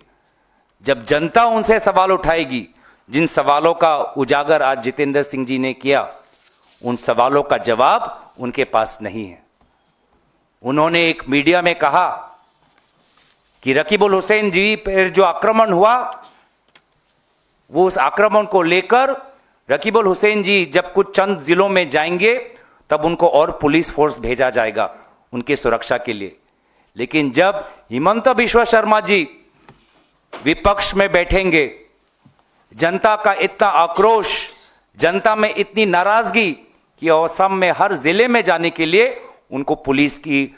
जब जनता उनसे सवाल उठाएगी, जिन सवालों का उजागर आज जितेंद्र सिंह जी ने किया, उन सवालों का जवाब उनके पास नहीं है। उन्होंने एक मीडिया में कहा कि रकीबुल हुसैन जी पर जो आक्रमण हुआ, वो उस आक्रमण को लेकर रकीबुल हुसैन जी जब कुछ चंद जिलों में जाएंगे तब उनको और पुलिस फोर्स भेजा जाएगा उनकी सुरक्षा के लिए। लेकिन जब हिमंत बिश्व शर्मा जी विपक्ष में बैठेंगे, जनता का इतना आक्रोश, जनता में इतनी नाराजगी कि असम में हर जिले में जाने के लिए उनको पुलिस की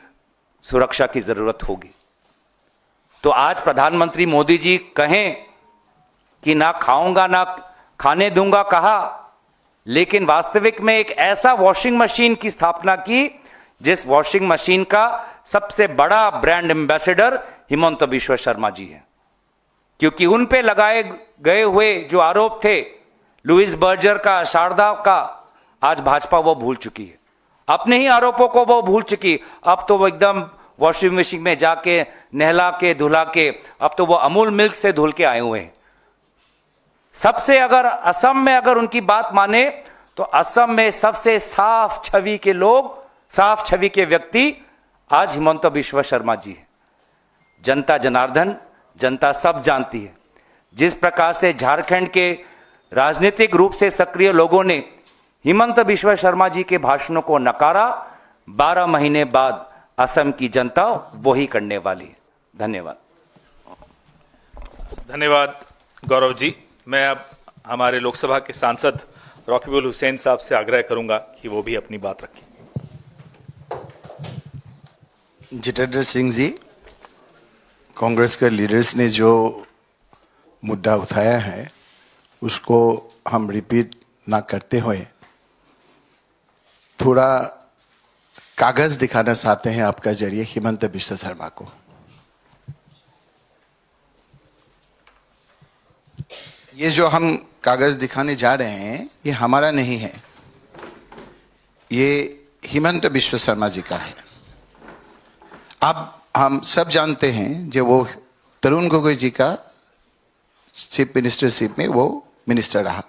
सुरक्षा की जरूरत होगी। तो आज प्रधानमंत्री मोदी जी कहें कि ना खाऊंगा ना खाने दूंगा कहा, लेकिन वास्तविक में एक ऐसा वॉशिंग मशीन की स्थापना की जिस वॉशिंग मशीन का सबसे बड़ा ब्रांड एम्बेसडर हिमंत बिश्व शर्मा जी हैं। क्योंकि उन पे लगाए गए हुए जो आरोप थे, लुइस बर्जर का, शारदा का, आज भाजपा वो भूल चुकी है, अपने ही आरोपों को वो भूल चुकी। अब तो वो एकदम वॉशिंग मशीन में जाके नहला के धुला के, अब तो वो अमूल मिल्क से धुल के आए हुए हैं। सबसे अगर असम में अगर उनकी बात माने तो असम में सबसे साफ छवि के लोग, साफ छवि के व्यक्ति आज हिमंत बिश्व शर्मा जी है। जनता जनार्दन, जनता सब जानती है। जिस प्रकार से झारखंड के राजनीतिक रूप से सक्रिय लोगों ने हिमंत बिश्व शर्मा जी के भाषणों को नकारा, 12 महीने बाद असम की जनता वही करने वाली है। धन्यवाद। धन्यवाद गौरव जी। मैं अब हमारे लोकसभा के सांसद रकीबुल हुसैन साहब से आग्रह करूंगा कि वो भी अपनी बात रखें। जितेंद्र सिंह जी, कांग्रेस के लीडर्स ने जो मुद्दा उठाया है उसको हम रिपीट ना करते हुए थोड़ा कागज दिखाना चाहते हैं आपका जरिए हिमंत बिश्व शर्मा को। ये जो हम कागज दिखाने जा रहे हैं ये हमारा नहीं है, ये हिमंत बिश्व शर्मा जी का है। अब हम सब जानते हैं जो वो तरुण गोगोई जी का चीफ मिनिस्टरशिप में वो मिनिस्टर रहा,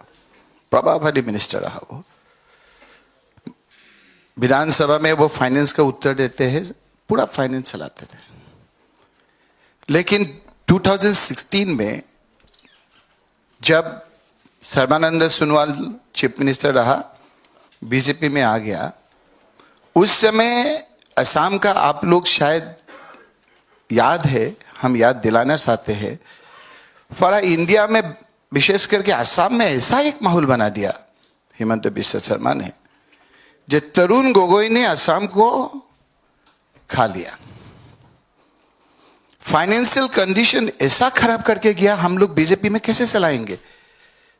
प्रभावशाली मिनिस्टर रहा। वो विधानसभा में वो फाइनेंस का उत्तर देते हैं, पूरा फाइनेंस चलाते थे। लेकिन 2016 में जब सर्बानंद सोनोवाल चीफ मिनिस्टर रहा, बीजेपी में आ गया, उस समय असम का आप लोग शायद याद है, हम याद दिलाना चाहते हैं, पूरा इंडिया में विशेष करके असम में ऐसा एक माहौल बना दिया हिमंत बिश्व शर्मा ने, जो तरुण गोगोई ने असम को खा लिया। फाइनेंशियल कंडीशन ऐसा खराब करके गया, हम लोग बीजेपी में कैसे चलाएंगे?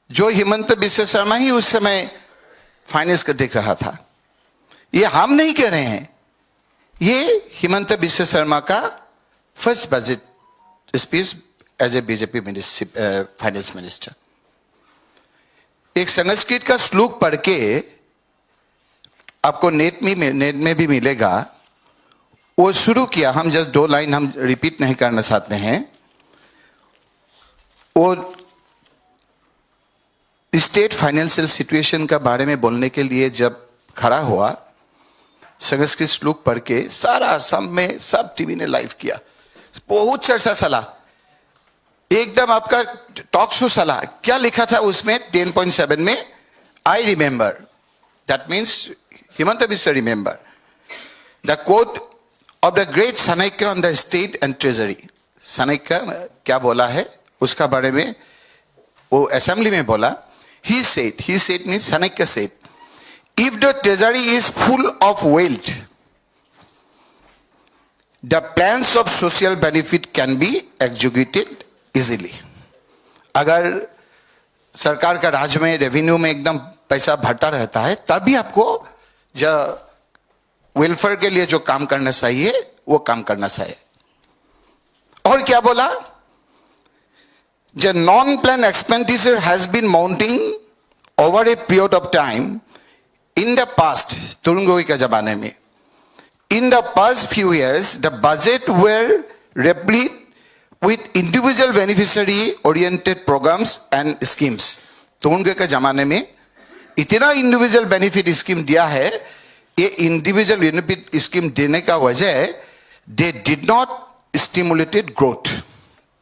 जो हिमंत बिश्व शर्मा ही उस समय फाइनेंस का देख रहा था। ये हम नहीं कह रहे हैं, ये हिमंत बिश्व शर्मा का first budget speech as a BJP finance minister. एक संस्कृत का श्लोक पढ़ के आपको नेट में भी मिलेगा, वो शुरू किया। हम जस्ट 2 लाइन हम रिपीट नहीं करना चाहते हैं। वो स्टेट फाइनेंशियल सिचुएशन का बारे में बोलने के लिए जब खड़ा हुआ, संस्कृत श्लोक पढ़ के सारा असम में सब टीवी ने लाइव किया, बहुत चर्चा चला, एकदम आपका टॉक शो चला। क्या लिखा था उसमें 10.7 में? I remember, that means Himanta Biswa remember the quote of the great Chanakya on the state and treasury. Chanakya क्या बोला है उसका बारे में वो असेंबली में बोला। he said means Chanakya said, if the treasury is full of wealth, the plans of social benefit can be executed easily. अगर सरकार का राज में रेवेन्यू में एकदम पैसा भरता रहता है, तभी आपको जो वेलफेयर के लिए जो काम करना चाहिए वो काम करना चाहिए। और क्या बोला? The non-planned expenditure has been mounting over a period of time in the past, Tarun Gogoi के जमाने में, in the past few years, the budget were replete with individual beneficiary oriented programs and schemes. Tarun Gogoi के जमाने में इतना इंडिविजुअल बेनिफिट स्कीम दिया है, ये इंडिविजुअल बेनिफिट स्कीम देने का वजह, they did not stimulated growth.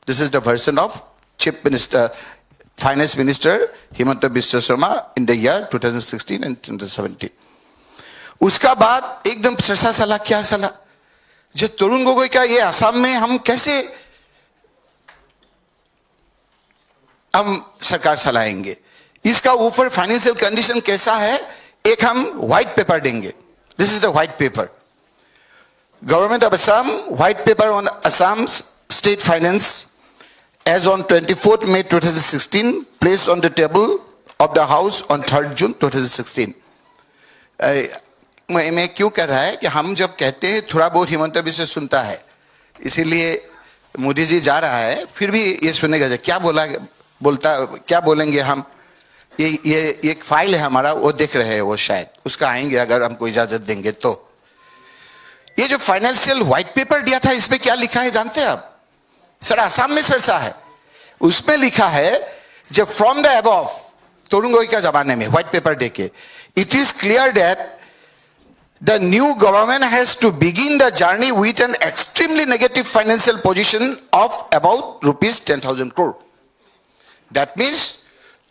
This is the version of Chief Minister, Finance Minister Himanta Biswa Sarma in the year 2016 and 2017. उसका बाद एकदम चर्चा चला, क्या चला? जो तरुण गोगोई का ये असम में हम कैसे हम सरकार चलाएंगे, इसका ऊपर फाइनेंशियल कंडीशन कैसा है, एक हम व्हाइट पेपर देंगे। This is the white paper, government of Assam white paper on Assam state finance as on 24th May 2016, placed on the table of the House on 3rd June 2016. मैं क्यों कह रहा है कि हम जब कहते हैं थोड़ा बहुत हिमंत बिश्व सुनता है, इसीलिए मोदी जी जा रहा है, फिर भी ये सुनेगा क्या क्या बोलेंगे हम। ये एक फाइल है हमारा, वो देख रहे हैं, वो शायद उसका आएंगे अगर हमको इजाजत देंगे तो। ये जो फाइनेंशियल व्हाइट पेपर दिया था, इसमें क्या लिखा है जानते हैं आप? सर असम में चर्चा है, उसमें लिखा है जब from the above, Tarun Gogoi का जमाने में व्हाइट पेपर देके, it is clear that the new government has to begin the journey with an extremely negative financial position of about ₹10,000 crore. That means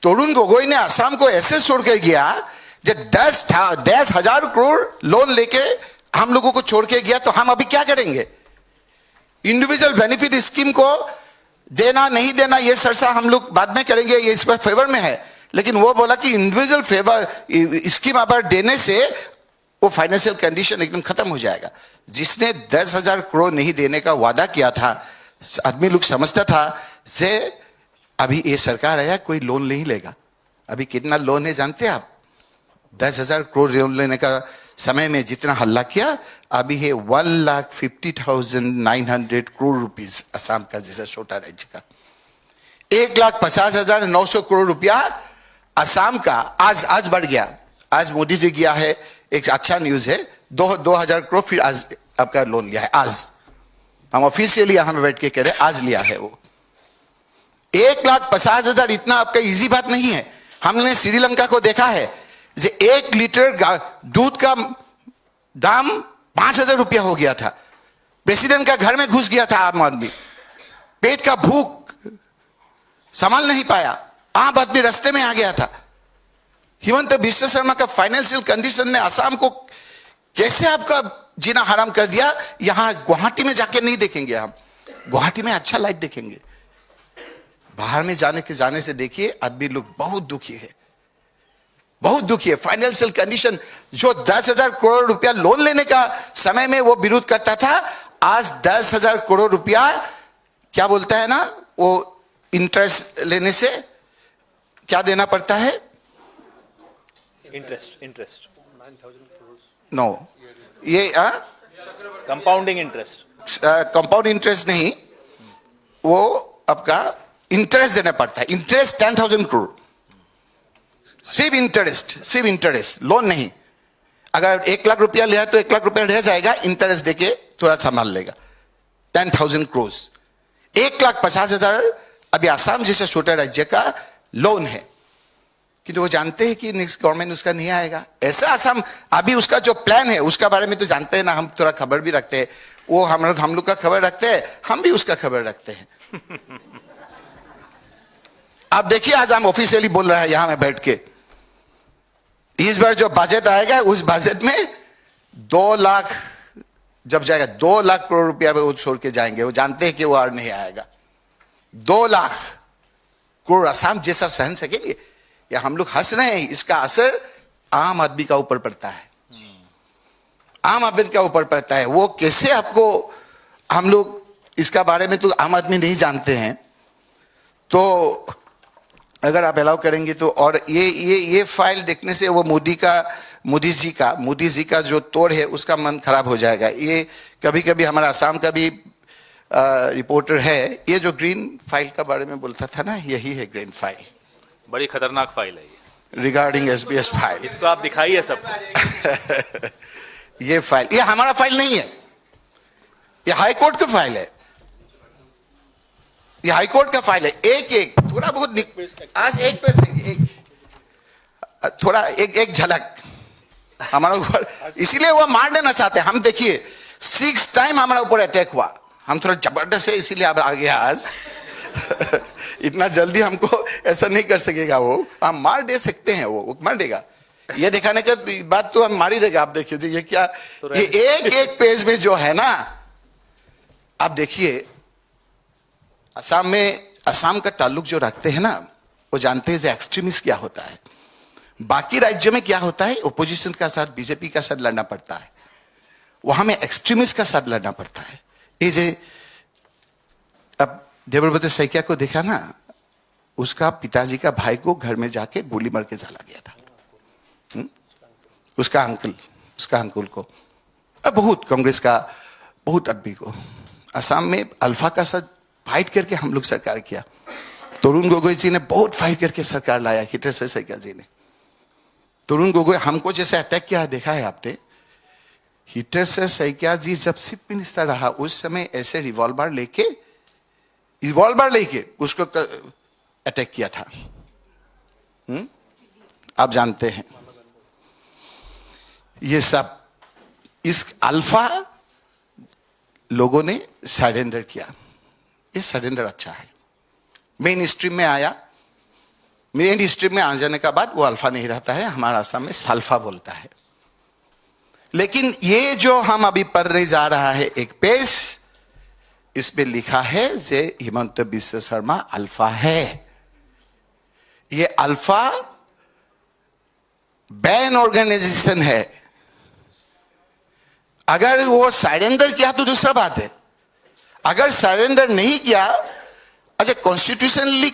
Tarun Gogoi ने असम को ऐसे छोड़ के गया, जब 10,000 करोड़ लोन लेके हम लोगों को छोड़ के गया, तो हम अभी क्या करेंगे? इंडिविजुअल बेनिफिट स्कीम को देना नहीं देना ये चर्चा हम लोग बाद में करेंगे, ये इस पर फेवर में है। लेकिन वो बोला कि इंडिविजुअल फेवर स्कीम अगर देने से वो फाइनेंशियल कंडीशन एकदम खत्म हो जाएगा। जिसने 10,000 करोड़ नहीं देने का वादा किया था, आदमी लोग समझता था से अभी ये सरकार आया कोई लोन नहीं लेगा। अभी कितना लोन है जानते हैं आप? 10,000 करोड़ लोन लेने का समय में जितना हल्ला किया, अभी है 1,50,900 करोड़ रुपीस असम का जैसा छोटा राज्य का। 1,50,900 करोड़ रुपया असम का आज बढ़ गया। आज मोदी जी गया है, एक अच्छा न्यूज है, 2,000 करोड़ फिर आज आपका लोन लिया है। आज हम ऑफिशियली यहां में बैठ के कह रहे आज लिया है वो 1,50,000 इतना आपका इजी बात नहीं है। हमने श्रीलंका को देखा है, 1 लीटर दूध का दाम 5,000 रुपया हो गया था। प्रेसिडेंट का घर में घुस गया था आम आदमी, पेट का भूख संभाल नहीं पाया, आम आदमी रास्ते में आ गया था। हिमंत बिश्व शर्मा का फाइनेंशियल कंडीशन ने असम को कैसे आपका जीना हराम कर दिया। यहां गुवाहाटी में जाके नहीं देखेंगे हम, गुवाहाटी में अच्छा लाइफ देखेंगे। बाहर में जाने से देखिए आदमी लोग बहुत दुखी है, बहुत दुखी है। फाइनेंशियल कंडीशन, जो 10,000 करोड़ रुपया लोन लेने का समय में वो विरोध करता था, आज 10,000 करोड़ रुपया क्या बोलता है ना, वो इंटरेस्ट लेने से क्या देना पड़ता है, इंटरेस्ट नो, ये कंपाउंडिंग इंटरेस्ट, कंपाउंड इंटरेस्ट नहीं, वो आपका इंटरेस्ट देना पड़ता है। इंटरेस्ट 10,000 करोड़, सिर्फ इंटरेस्ट, लोन नहीं। अगर 1 लाख रुपया लिया तो 1 लाख रुपया रह जाएगा, इंटरेस्ट देके थोड़ा संभाल लेगा। 10,000 करोड़, 1,50,000 अभी आसाम जैसे छोटे राज्य का लोन है, किंतु वो जानते हैं कि नेक्स्ट गवर्नमेंट उसका नहीं आएगा। ऐसा आसाम अभी उसका जो प्लान है उसका बारे में तो जानते हैं ना, हम थोड़ा खबर भी रखते हैं, वो हम लोग का खबर रखते हैं, हम भी उसका खबर रखते हैं। आप देखिए आज हम ऑफिशियली बोल रहे हैं यहां में बैठ के, इस बार जो बजट आएगा उस बजट में 2 लाख जब जाएगा, 2 लाख करोड़ रुपया वो छोड़ के जाएंगे। वो जानते हैं कि वो और नहीं आएगा। 2 लाख करोड़ आसाम जैसा सहन सकेंगे? या हम लोग हंस रहे हैं, इसका असर आम आदमी का ऊपर पड़ता है, आम आदमी का ऊपर पड़ता है। वो कैसे आपको, हम लोग इसका बारे में तो आम आदमी नहीं जानते हैं। तो अगर आप अलाउ करेंगे तो, और ये फाइल देखने से वो मोदी जी का जो तोड़ है उसका मन खराब हो जाएगा। ये कभी कभी हमारा आसाम का भी रिपोर्टर है, ये जो ग्रीन फाइल का बारे में बोलता था ना, यही है ग्रीन फाइल। बड़ी खतरनाक फाइल है ये, रिगार्डिंग SBS फाइल। इसको आप दिखाइए सबको। ये फाइल, ये हमारा फाइल नहीं है, ये हाई कोर्ट का फाइल है, ये हाई कोर्ट का फाइल है। एक थोड़ा बहुत आज एक पेज नहीं, थोड़ा एक झलक हमारा ऊपर, इसीलिए वो मार देना चाहते हैं हम। देखिए 6 टाइम हमारा ऊपर अटैक हुआ, हम थोड़ा जबरदस्त है इसीलिए आप आ गया आज। इतना जल्दी हमको ऐसा नहीं कर सकेगा वो, हम मार दे सकते हैं, वो मार देगा। ये दिखाने का बात तो हम मार ही देगा। आप देखिए ये क्या, ये एक पेज में जो है ना, आप देखिए असम में, असम का ताल्लुक जो रखते हैं ना, वो जानते हैं एक्सट्रीमिस्ट क्या होता है। बाकी राज्यों में क्या होता है, ओपोजिशन का साथ, बीजेपी का साथ लड़ना पड़ता है, वहां में एक्सट्रीमिस्ट का साथ लड़ना पड़ता है। ये जे अब देवेंद्र सैकिया को देखा ना, उसका पिताजी का भाई को घर में जाके गोली मार के चला गया था, उसका अंकल को। अब बहुत कांग्रेस का बहुत आदमी को असम में अल्फा का साथ फाइट करके हम लोग सरकार किया। तरुण गोगोई जी ने बहुत फाइट करके सरकार लाया, हिटर से सैकिया जी ने। तरुण गोगोई हमको जैसे अटैक किया देखा है आपने, हिटर से सैकिया जी जब चीफ मिनिस्टर रहा उस समय ऐसे रिवॉल्वर लेके उसको अटैक किया था। आप जानते हैं ये सब, इस अल्फा लोगों ने सरेंडर किया। ये सरेंडर अच्छा है, मेन स्ट्रीम में आया, मेन स्ट्रीम में आ जाने का बाद वो अल्फा नहीं रहता है, हमारा असम में सल्फा बोलता है। लेकिन ये जो हम अभी पढ़ने जा रहा है एक पेज, इसमें लिखा है जे हिमंत बिश्व शर्मा अल्फा है। ये अल्फा बैन ऑर्गेनाइजेशन है। अगर वो सरेंडर किया तो दूसरा बात है, अगर सरेंडर नहीं किया, अच्छा कॉन्स्टिट्यूशनली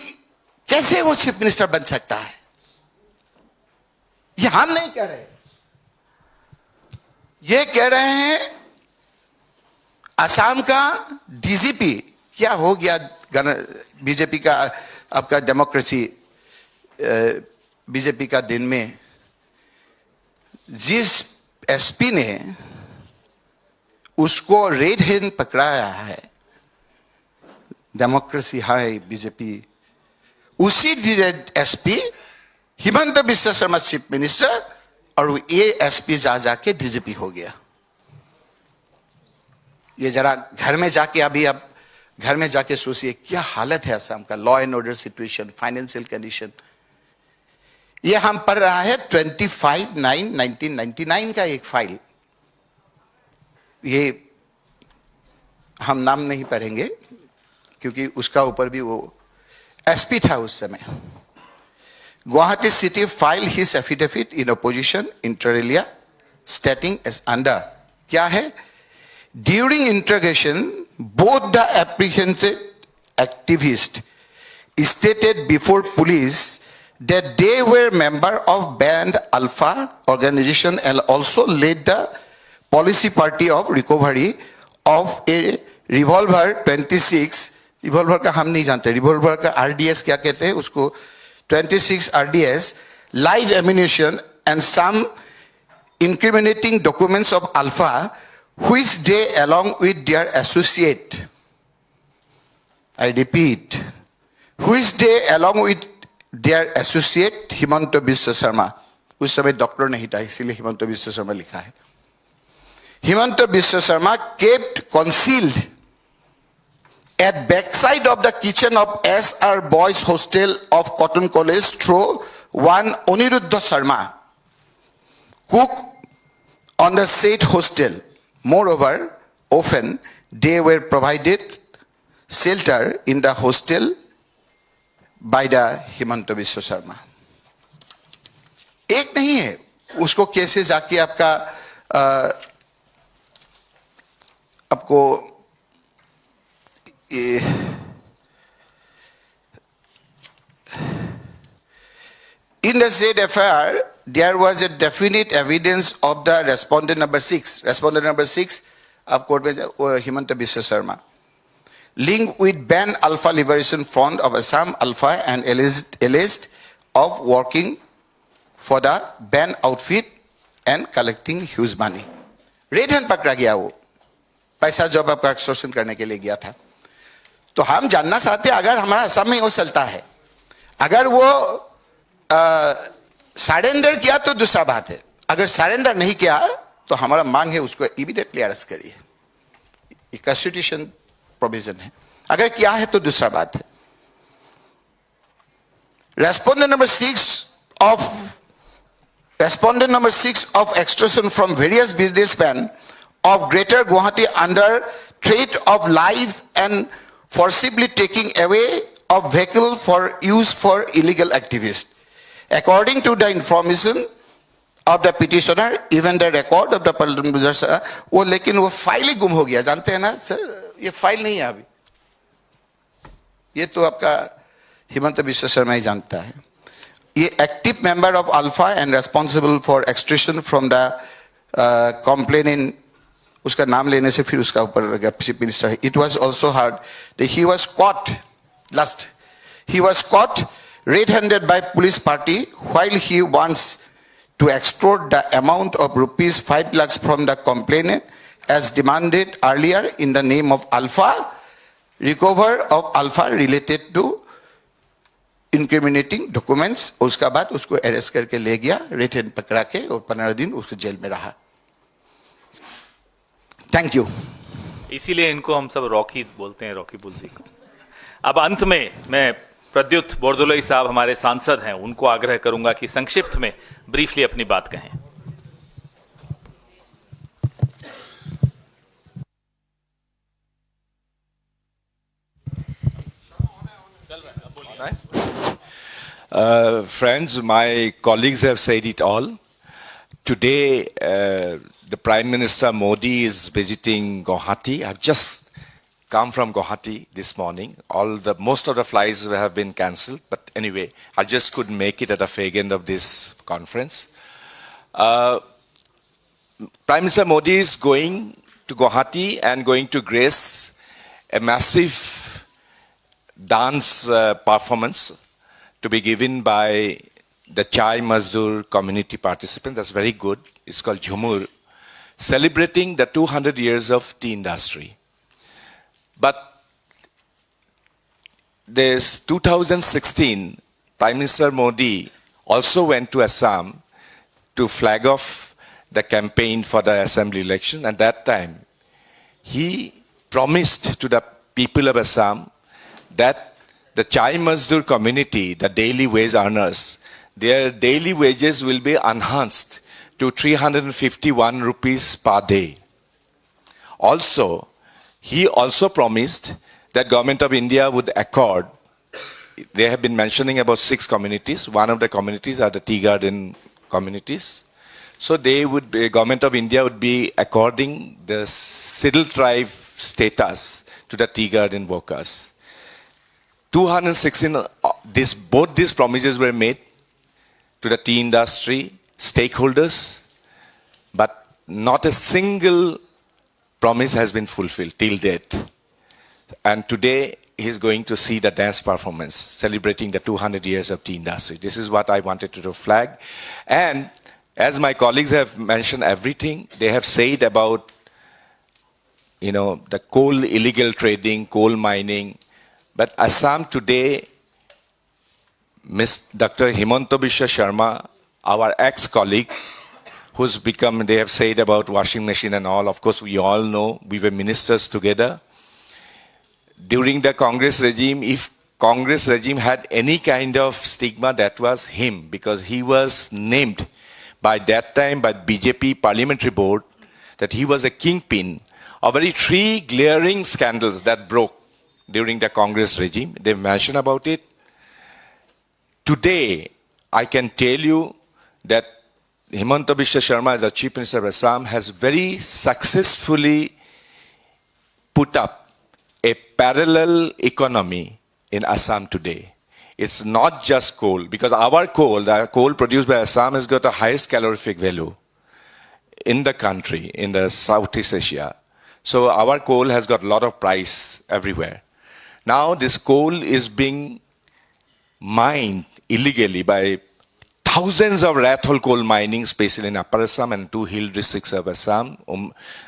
कैसे वो चीफ मिनिस्टर बन सकता है? ये हम नहीं कह रहे, ये कह रहे हैं असम का डीजीपी। क्या हो गया बीजेपी का, आपका डेमोक्रेसी बीजेपी का दिन में जिस एसपी ने उसको रेड हैंड पकड़ाया है, डेमोक्रेसी है बीजेपी उसी SP Himanta Biswa Sharma chief minister और ये एसपी जा जाके डीजीपी हो गया। ये जरा घर में जाके अभी आप घर में जाके सोचिए क्या हालत है असम का, law and order situation, financial condition. ये हम पढ़ रहा है 25/9/1999 का एक फाइल, ये हम नाम नहीं पढ़ेंगे क्योंकि उसका ऊपर भी वो एसपी था उस समय। Guwahati city file his affidavit in opposition inter alia stating as under, क्या है, during interrogation both the apprehended activists stated before police that they were member of Band Alpha organization and also led the policy party of recovery of a revolver 26, revolver का हम नहीं जानते, revolver का RDS क्या कहते हैं उसको, 26 RDS, live ammunition and some incriminating documents of Alpha which they along with their associate, I repeat, which they along with their associate Himanta Biswa Sharma, उस समय डॉक्टर नहीं था इसीलिए हिमंत बिश्व शर्मा लिखा है, Himanta Biswa Sharma kept concealed at backside of the kitchen of SR Boys Hostel of Cotton College through one Aniruddha Sharma, cook on the said hostel. Moreover, often they were provided shelter in the hostel by the Himanta Biswa Sharma. एक नहीं है, उसको कैसे जाके आपको in the said affair, there was a definite evidence of the respondent number 6. Respondent number 6, आप court में Himanta Biswa Sharma, linked with Band Alpha Liberation Front of Assam Alpha and alleged of working for the band outfit and collecting huge money. Red hand पकड़ा गया, वो पैसा जब आपका extortion करने के लिए गया था। तो हम जानना चाहते हैं अगर हमारा असम में वो चलता है, अगर वो सरेंडर किया तो दूसरा बात है, अगर सरेंडर नहीं किया तो हमारा मांग है उसको इमीडिएटली अरेस्ट करिए, कॉन्स्टिट्यूशन प्रोविजन है, अगर किया है तो दूसरा बात है। Respondent number 6 of extortion from various businessmen of Greater Guwahati under threat of life and forcibly taking away of vehicle for use for illegal activities. According to the information of the petitioner, even the record of the Paldun Buzar, वो लेकिन वो file ही गुम हो गया, जानते हैं ना sir, ये फाइल नहीं है अभी, ये तो आपका हिमंत बिश्व शर्मा ही जानता है। ये active member of alpha and responsible for extraction from the complainant, उसका नाम लेने से फिर उसका ऊपर चीफ मिनिस्टर है। It was also heard that he was caught red-handed by police party while he wants to extort the amount of rupees 5 lakhs from the complainant as demanded earlier in the name of Alpha, recover of Alpha related to incriminating documents। उसका बाद उसको arrest करके ले गया, red hand पकड़ा के, और 15 दिन उसको जेल में रहा। Thank you. इसीलिए इनको हम सब रॉकी बोलते हैं, रॉकी बुल्जी। अब अंत में मैं प्रद्युत बोरदोलोई साहब हमारे सांसद हैं, उनको आग्रह करूंगा कि संक्षिप्त में ब्रीफली अपनी बात कहें। Friends, my colleagues have said it all. Today, the Prime Minister Modi is visiting Guwahati. I've just come from Guwahati this morning. Most of the flights have been cancelled, but anyway, I just couldn't make it at the fag end of this conference. Prime Minister Modi is going to Guwahati and going to grace a massive dance performance to be given by the Chai Mazdoor community participants. That's very good. It's called Jhumur, celebrating the 200 years of tea industry. But this 2016, Prime Minister Modi also went to Assam to flag off the campaign for the assembly election. At that time, he promised to the people of Assam that the Chai Mazdoor community, the daily wage earners, their daily wages will be enhanced to 351 rupees per day. Also, he also promised that Government of India would accord, they have been mentioning about 6 communities. One of the communities are the tea garden communities. So Government of India would be according the Siddle tribe status to the tea garden workers. 216, both these promises were made to the tea industry, stakeholders, but not a single promise has been fulfilled till date. And today, he's going to see the dance performance celebrating the 200 years of tea industry. This is what I wanted to flag. And as my colleagues have mentioned everything, they have said about, the coal illegal trading, coal mining. But Assam today, Dr. Himanta Biswa Sharma, our ex-colleague, who's become, they have said about washing machine and all. Of course, we all know we were ministers together. During the Congress regime, if Congress regime had any kind of stigma, that was him, because he was named by that time by BJP Parliamentary Board that he was a kingpin of very 3 glaring scandals that broke during the Congress regime. They mentioned about it. Today, I can tell you that Himanta Biswa Sharma, as the Chief Minister of Assam, has very successfully put up a parallel economy in Assam today. It's not just coal, because our coal, the coal produced by Assam, has got the highest calorific value in the country, in the Southeast Asia. So our coal has got a lot of price everywhere. Now this coal is being mined illegally by thousands of rat hole coal mining, especially in Upper Assam and 2 hill districts of Assam,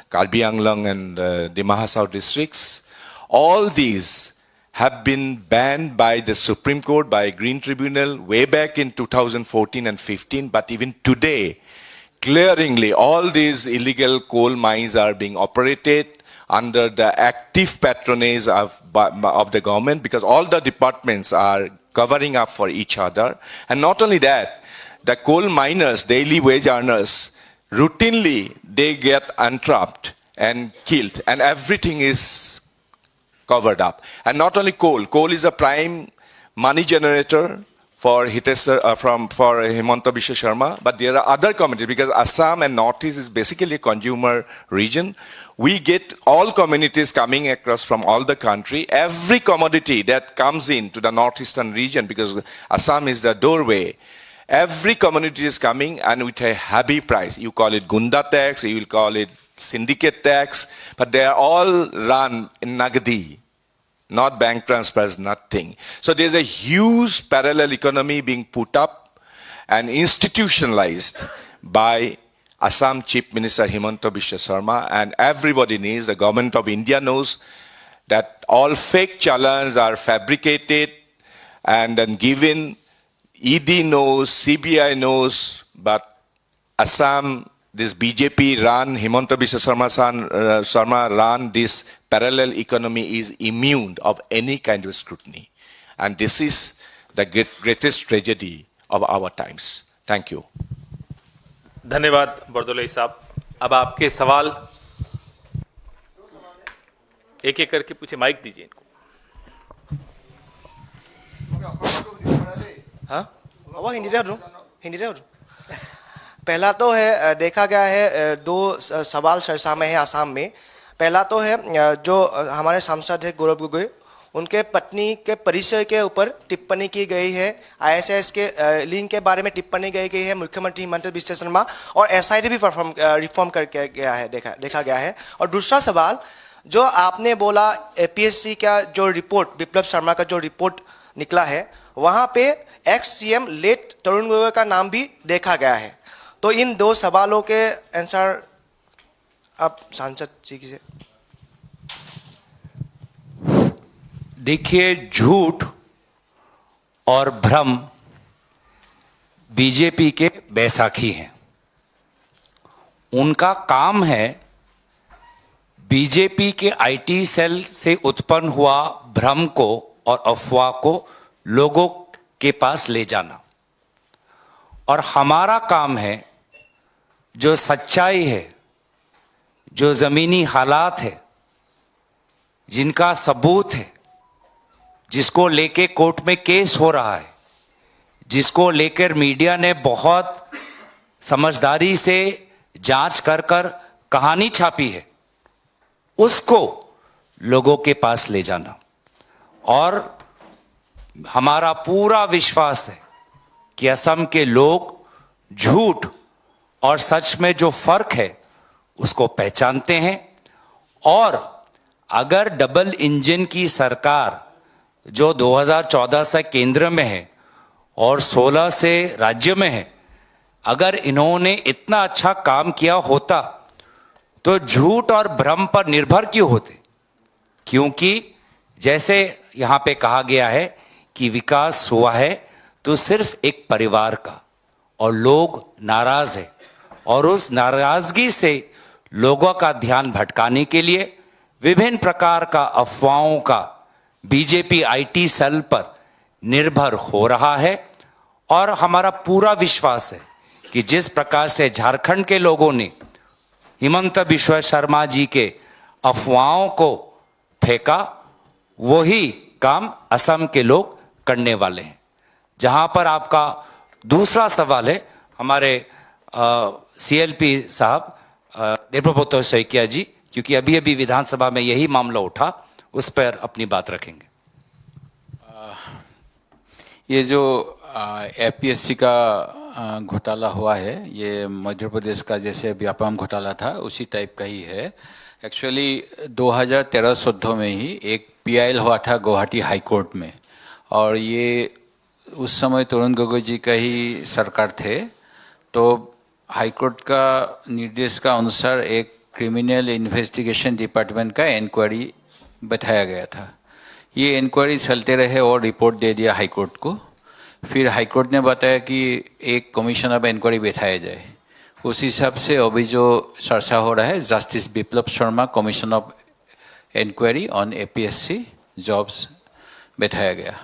Karbi Anglong and Dima Hasao districts. All these have been banned by the Supreme Court, by Green Tribunal, way back in 2014 and 15. But even today, glaringly, all these illegal coal mines are being operated under the active patronage of the government, because all the departments are covering up for each other. And not only that, the coal miners, daily wage earners, routinely they get entrapped and killed, and everything is covered up. And not only coal, coal is a prime money generator for Himanta Biswa Sharma, but there are other communities, because Assam and Northeast is basically a consumer region. We get all communities coming across from all the country. Every commodity that comes into the northeastern region, because Assam is the doorway, every commodity is coming and with a heavy price. You call it Gunda tax, you will call it syndicate tax, but they are all run in Nagdi, not bank transfers, nothing. So there's a huge parallel economy being put up and institutionalized by Assam Chief Minister Himanta Biswa Sharma, and everybody knows, the Government of India knows, that all fake challans are fabricated and then given. ED knows, CBI knows, but Assam, this BJP run, Himanta Biswa Sharma run, this parallel economy is immune of any kind of scrutiny. And this is the greatest tragedy of our times. Thank you. धन्यवाद बरदोलई साहब। अब आपके सवाल एक एक करके पूछे, mic दीजिए इनको। हाँ वो हिंदी दे पहला तो है, देखा गया है 2 सवाल चर्चा में है आसाम में। पहला तो है जो हमारे सांसद है गौरव गोगोई, उनके पत्नी के परिचय के ऊपर टिप्पणी की गई है, आईएसआईएस के लिंक के बारे में टिप्पणी की गई है मुख्यमंत्री हिमंता बिस्वा शर्मा, और एसआईटी भी रिफॉर्म करके गया है, देखा गया है। और दूसरा सवाल, जो आपने बोला एपीएससी का जो रिपोर्ट, बिप्लब शर्मा का जो रिपोर्ट निकला है, वहाँ पे एक्स सीएम लेट तरुण गोगोई का नाम भी देखा गया है। तो इन 2 सवालों के आंसर आप सांसद जी से। देखिए, झूठ और भ्रम बीजेपी के बैसाखी हैं। उनका काम है बीजेपी के आईटी सेल से उत्पन्न हुआ भ्रम को और अफवाह को लोगों के पास ले जाना, और हमारा काम है जो सच्चाई है, जो जमीनी हालात है, जिनका सबूत है, जिसको लेके कोर्ट में केस हो रहा है, जिसको लेकर मीडिया ने बहुत समझदारी से जांच कर कर कहानी छापी है, उसको लोगों के पास ले जाना। और हमारा पूरा विश्वास है कि असम के लोग झूठ और सच में जो फर्क है उसको पहचानते हैं। और अगर डबल इंजन की सरकार जो 2014 से केंद्र में है और 16 से राज्य में है, अगर इन्होंने इतना अच्छा काम किया होता तो झूठ और भ्रम पर निर्भर क्यों होते? क्योंकि जैसे यहां पे कहा गया है कि विकास हुआ है तो सिर्फ एक परिवार का, और लोग नाराज है, और उस नाराजगी से लोगों का ध्यान भटकाने के लिए विभिन्न प्रकार का अफवाहों का बीजेपी आईटी सेल पर निर्भर हो रहा है। और हमारा पूरा विश्वास है कि जिस प्रकार से झारखंड के लोगों ने हिमंत बिश्व शर्मा जी के अफवाहों को फेंका, वही काम असम के लोग करने वाले हैं। जहां पर आपका दूसरा सवाल है, हमारे सीएलपी साहब देवब्रत सैकिया जी, क्योंकि अभी अभी विधानसभा में यही मामला उठा, उस पर अपनी बात रखेंगे। ये जो एपीएससी का घोटाला हुआ है, ये मध्य प्रदेश का जैसे व्यापम घोटाला था उसी टाइप का ही है। एक्चुअली 2013-14 में ही एक पीआईएल हुआ था गुवाहाटी हाई कोर्ट में, और ये उस समय तरुण गोगोई जी का ही सरकार थे। तो हाई कोर्ट का निर्देश का अनुसार एक क्रिमिनल इन्वेस्टिगेशन डिपार्टमेंट का इंक्वायरी बैठाया गया था। ये इंक्वायरी चलते रहे और रिपोर्ट दे दिया हाई कोर्ट को। फिर हाई कोर्ट ने बताया कि एक कमीशन ऑफ इंक्वायरी बैठाया जाए। उस हिसाब से अभी जो चर्चा हो रहा है, justice Biplab Sharma commission of inquiry on APSC jobs बैठाया गया।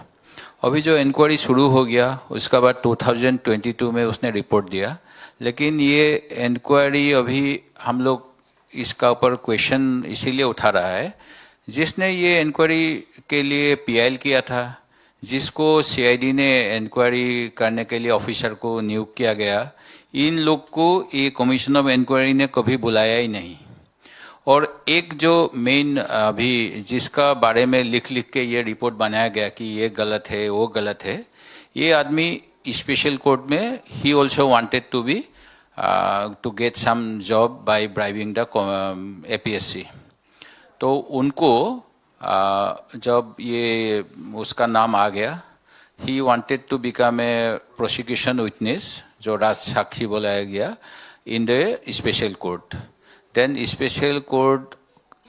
अभी जो इंक्वायरी शुरू हो गया, उसका बाद 2022 में उसने रिपोर्ट दिया। लेकिन ये इंक्वायरी अभी हम लोग इसका ऊपर क्वेश्चन इसीलिए उठा रहा है, जिसने ये इंक्वायरी के लिए पीआईएल किया था, जिसको सीआईडी ने इंक्वायरी करने के लिए ऑफिसर को नियुक्त किया गया, इन लोग को ये कमीशन ऑफ इंक्वायरी ने कभी बुलाया ही नहीं। और एक जो मेन अभी जिसका बारे में लिख के ये रिपोर्ट बनाया गया कि ये गलत है, वो गलत है, ये आदमी स्पेशल कोर्ट में he also wanted to be to get some job by bribing the APSC. तो उनको जब ये उसका नाम आ गया, he wanted to become a prosecution witness, जो राज साक्षी बुलाया गया in the special court. Then special court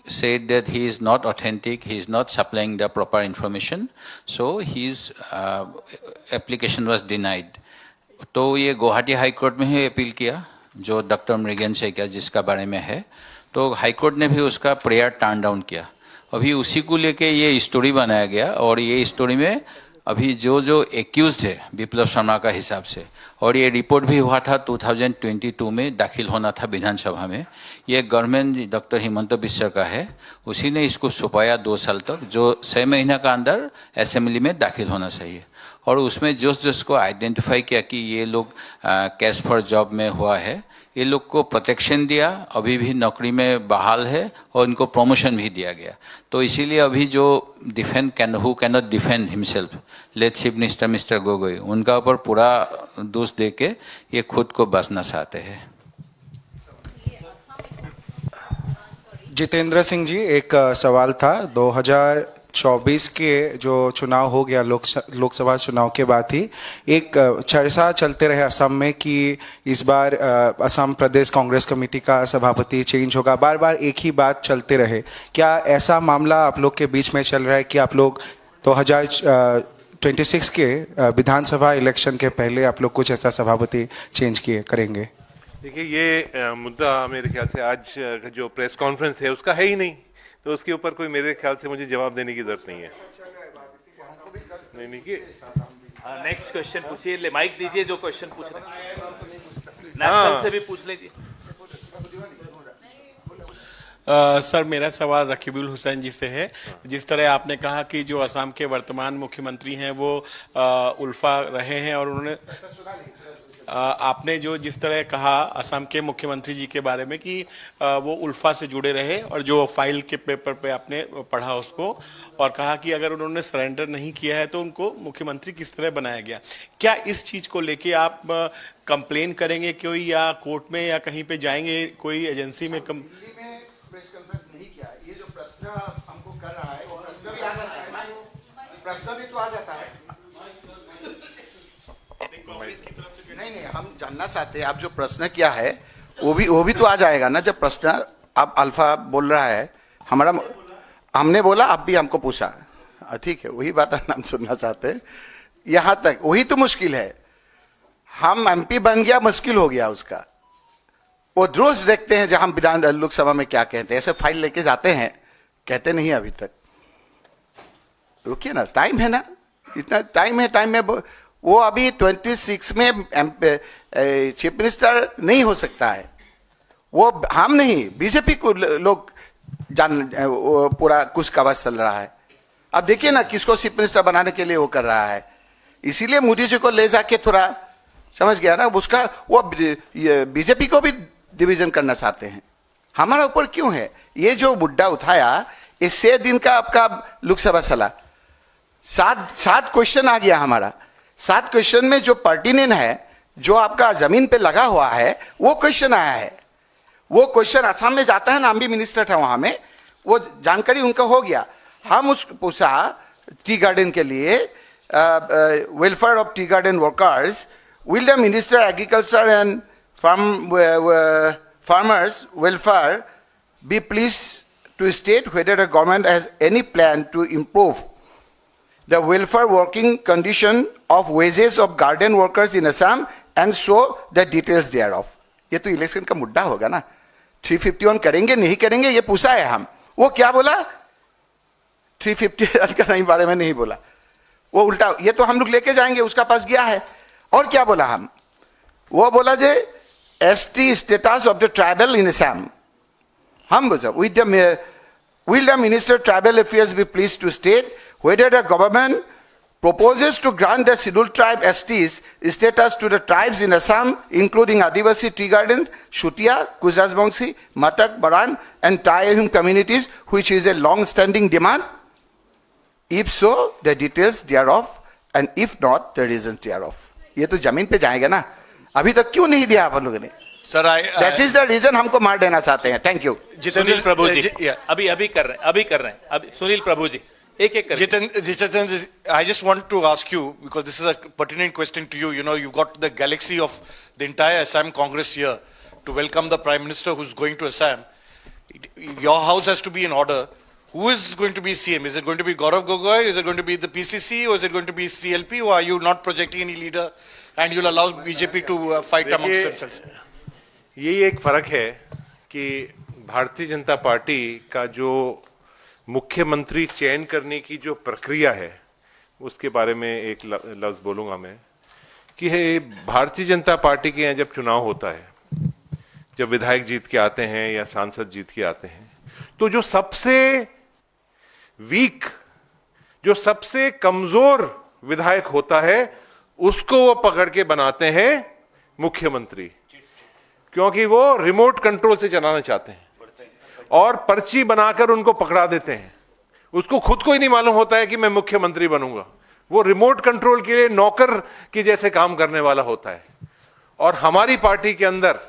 said that he is not authentic, he is not supplying the proper information, so his application was denied. तो ये Guwahati high court में ही appeal किया, जो डॉक्टर मृगेन सैकिया जिसका बारे में है। तो हाई कोर्ट ने भी उसका प्रेयर टर्न डाउन किया। अभी उसी को लेके ये स्टोरी बनाया गया, और ये स्टोरी में अभी जो एक्यूज्ड है बिप्लब शर्मा का हिसाब से, और ये रिपोर्ट भी हुआ था 2022 में दाखिल होना था विधानसभा में। ये गवर्नमेंट डॉक्टर हिमंत बिश्व का है, उसी ने इसको छुपाया 2 साल तक, जो 6 महीना का अंदर असेंबली में दाखिल होना चाहिए। और उसमें जिसको आइडेंटिफाई किया कि ये लोग कैश फॉर जॉब में हुआ है, ये लोग को प्रोटेक्शन दिया, अभी भी नौकरी में बहाल है, और इनको प्रमोशन भी दिया गया। तो इसीलिए अभी जो who can not defend himself, let chief minister mister Gogoi, उनका ऊपर पूरा दोष दे के ये खुद को बचना चाहते हैं। जितेंद्र सिंह जी, एक सवाल था। 2024 के जो चुनाव हो गया, लोकसभा चुनाव के बाद ही एक चर्चा चलते रहे असम में कि इस बार असम प्रदेश कांग्रेस कमेटी का सभापति चेंज होगा। बार बार एक ही बात चलते रहे। क्या ऐसा मामला आप लोग के बीच में चल रहा है कि आप लोग 2026 के विधानसभा इलेक्शन के पहले आप लोग कुछ ऐसा सभापति चेंज करेंगे? देखिए, ये मुद्दा मेरे ख्याल से आज जो प्रेस कॉन्फ्रेंस है उसका है ही नहीं, तो उसके ऊपर कोई मेरे ख्याल से मुझे जवाब देने की जरूरत नहीं है। नहीं कि नेक्स्ट क्वेश्चन पूछिए, ले माइक दीजिए जो क्वेश्चन पूछ रहे हैं, नेशनल से भी पूछ लीजिए। सर, मेरा सवाल रकीबुल हुसैन जी से है। जिस तरह आपने कहा कि जो असम के वर्तमान मुख्यमंत्री हैं वो उल्फा रहे हैं और उन्होंने आपने जो जिस तरह कहा असम के मुख्यमंत्री जी के बारे में कि वो उल्फा से जुड़े रहे और जो फाइल के पेपर पे आपने पढ़ा उसको और कहा कि अगर उन्होंने सरेंडर नहीं किया है तो उनको मुख्यमंत्री किस तरह बनाया गया, क्या इस चीज़ को लेके आप कंप्लेन करेंगे कोई या कोर्ट में या कहीं पे जाएंगे कोई एजेंसी में? प्रेस कॉन्फ्रेंस नहीं किया, ये जो प्रश्न हमको कर रहा है वो प्रश्न भी आ जाता है ना, प्रश्न भी तो आ जाता है। नहीं, हम जानना चाहते हैं आप जो प्रश्न किया है वो भी तो आ जाएगा ना। जब प्रश्न आप अल्फा बोल रहा है, हमारा हमने बोला, आप भी हमको पूछा, ठीक है, वही बात हम सुनना चाहते हैं। यहाँ तक वही तो मुश्किल है, हम एमपी बन गया, मुश्किल हो गया उसका। वो रोज देखते हैं जब हम विधान लोकसभा में क्या कहते हैं, ऐसे फाइल लेके जाते हैं, कहते नहीं अभी तक। रुकिए ना, टाइम है ना, इतना टाइम है, टाइम में वो अभी 26 में चीफ मिनिस्टर नहीं हो सकता है। वो हम नहीं, बीजेपी को लोग जान पूरा कुछ कवच चल रहा है। अब देखिए ना किसको चीफ मिनिस्टर बनाने के लिए वो कर रहा है, इसीलिए मोदी जी को ले जाके थोड़ा समझ गया ना उसका, वो बीजेपी को भी डिवीजन करना चाहते हैं। हमारा ऊपर क्यों है ये जो मुद्दा उठाया, इस 6 दिन का आपका लोकसभा चला, 7 क्वेश्चन आ गया हमारा। 7 क्वेश्चन में जो पर्टिनेंट है, जो आपका जमीन पे लगा हुआ है, वो क्वेश्चन आया है। वो क्वेश्चन असम में जाता है ना, हम भी मिनिस्टर था वहां में, वो जानकारी उनका हो गया। हम उसको पूछा टी गार्डन के लिए, welfare of tea garden workers, will the Minister Agriculture and Farmers Welfare be pleased to state whether the government has any plan to improve the welfare working condition of wages of garden workers in Assam and show the details thereof? ये तो election का मुद्दा होगा ना, 351 करेंगे नहीं करेंगे ये पूछा है हम। वो क्या बोला, 350 का नहीं बारे में नहीं बोला, वो उल्टा, ये तो हम लोग लेके जाएंगे, उसका पास गया है। और क्या बोला हम, वो बोला जे ST status of the tribal in Assam. हम बोला will the Minister Tribal Affairs be pleased to state whether the government proposes to grant the scheduled tribe STs status to the tribes in Assam including Adivasi tea gardens, Shutia, Kuzasbongsi, Matak, Baran and Tai-Ahum communities, which is a long-standing demand? If so, the details thereof, and if not, the reasons thereof. ये तो जमीन पे जाएगा ना, अभी तक क्यों नहीं दिया आप लोगों ने? Sir, that is the reason हमको मार देना चाहते हैं। Thank you. सुनील प्रभु जी, अभी कर रहे हैं अभी सुनील प्रभु जी एक कर। Jitendra, I just want to ask you, because this is a pertinent question to you. You know, you've got the galaxy of the entire Assam Congress here to welcome the Prime Minister who's going to Assam. Your house has to be in order. Who is going to be CM? Is it going to be Gaurav Gogoi? Is it going to be the PCC? Or is it going to be CLP? Or are you not projecting any leader and you'll allow BJP to fight amongst themselves? यही एक फर्क है कि Bharatiya Janata party का जो मुख्यमंत्री चयन करने की जो प्रक्रिया है, उसके बारे में एक लफ्ज बोलूंगा मैं कि भारतीय जनता पार्टी के यहाँ जब चुनाव होता है, जब विधायक जीत के आते हैं या सांसद जीत के आते हैं, तो जो सबसे वीक, जो सबसे कमजोर विधायक होता है, उसको वो पकड़ के बनाते हैं मुख्यमंत्री, क्योंकि वो रिमोट कंट्रोल से चलाना चाहते हैं और पर्ची बनाकर उनको पकड़ा देते हैं। उसको खुद को ही नहीं मालूम होता है कि मैं मुख्यमंत्री बनूंगा, वो रिमोट कंट्रोल के लिए नौकर के जैसे काम करने वाला होता है। और हमारी पार्टी के अंदर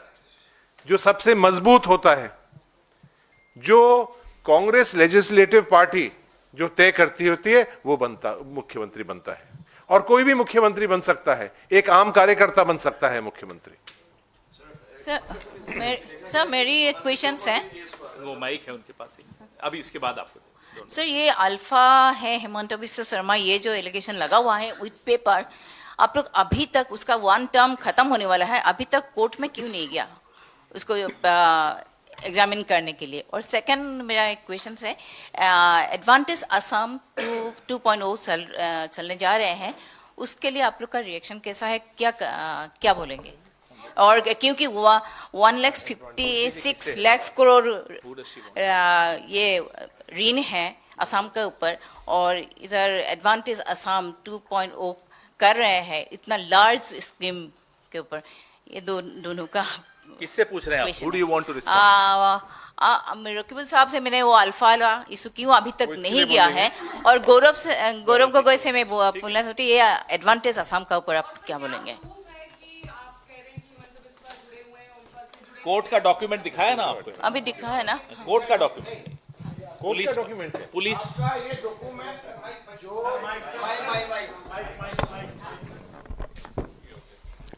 जो सबसे मजबूत होता है, जो कांग्रेस लेजिस्लेटिव पार्टी जो तय करती होती है, वो मुख्यमंत्री बनता है। और कोई भी मुख्यमंत्री बन सकता है, एक आम कार्यकर्ता बन सकता है मुख्यमंत्री। सर मेरी एक क्वेश्चन है। वो माइक है उनके पास ही, अभी उसके बाद आपको। सर ये अल्फा है हेमंत बिस्वा शर्मा, ये जो एलिगेशन लगा हुआ है विथ पेपर, आप लोग अभी तक उसका 1 टर्म खत्म होने वाला है, अभी तक कोर्ट में क्यों नहीं गया उसको एग्जामिन करने के लिए? और सेकंड मेरा एक क्वेश्चन है, एडवांटेज असम 2.0 चलने जा रहे हैं, उसके लिए आप लोग का रिएक्शन कैसा है, क्या बोलेंगे? और क्योंकि 1,56 लाख करोड़ ये ऋण है असम के ऊपर, और इधर एडवांटेज असम 2.0 कर रहे हैं इतना लार्ज स्कीम के ऊपर, ये दोनों का किससे पूछ रहे हैं आप? Who do you want to respond? Rakibul साहब से मैंने वो अल्फा इशू क्यों अभी तक नहीं गया है, और गौरव गोगोई से मैं बोलना चाहती, ये एडवांटेज असम का ऊपर आप क्या बोलेंगे? कोर्ट का डॉक्यूमेंट दिखाया ना आपको? अभी दिखा है ना कोर्ट का डॉक्यूमेंट, पुलिस डॉक्यूमेंट है, पुलिस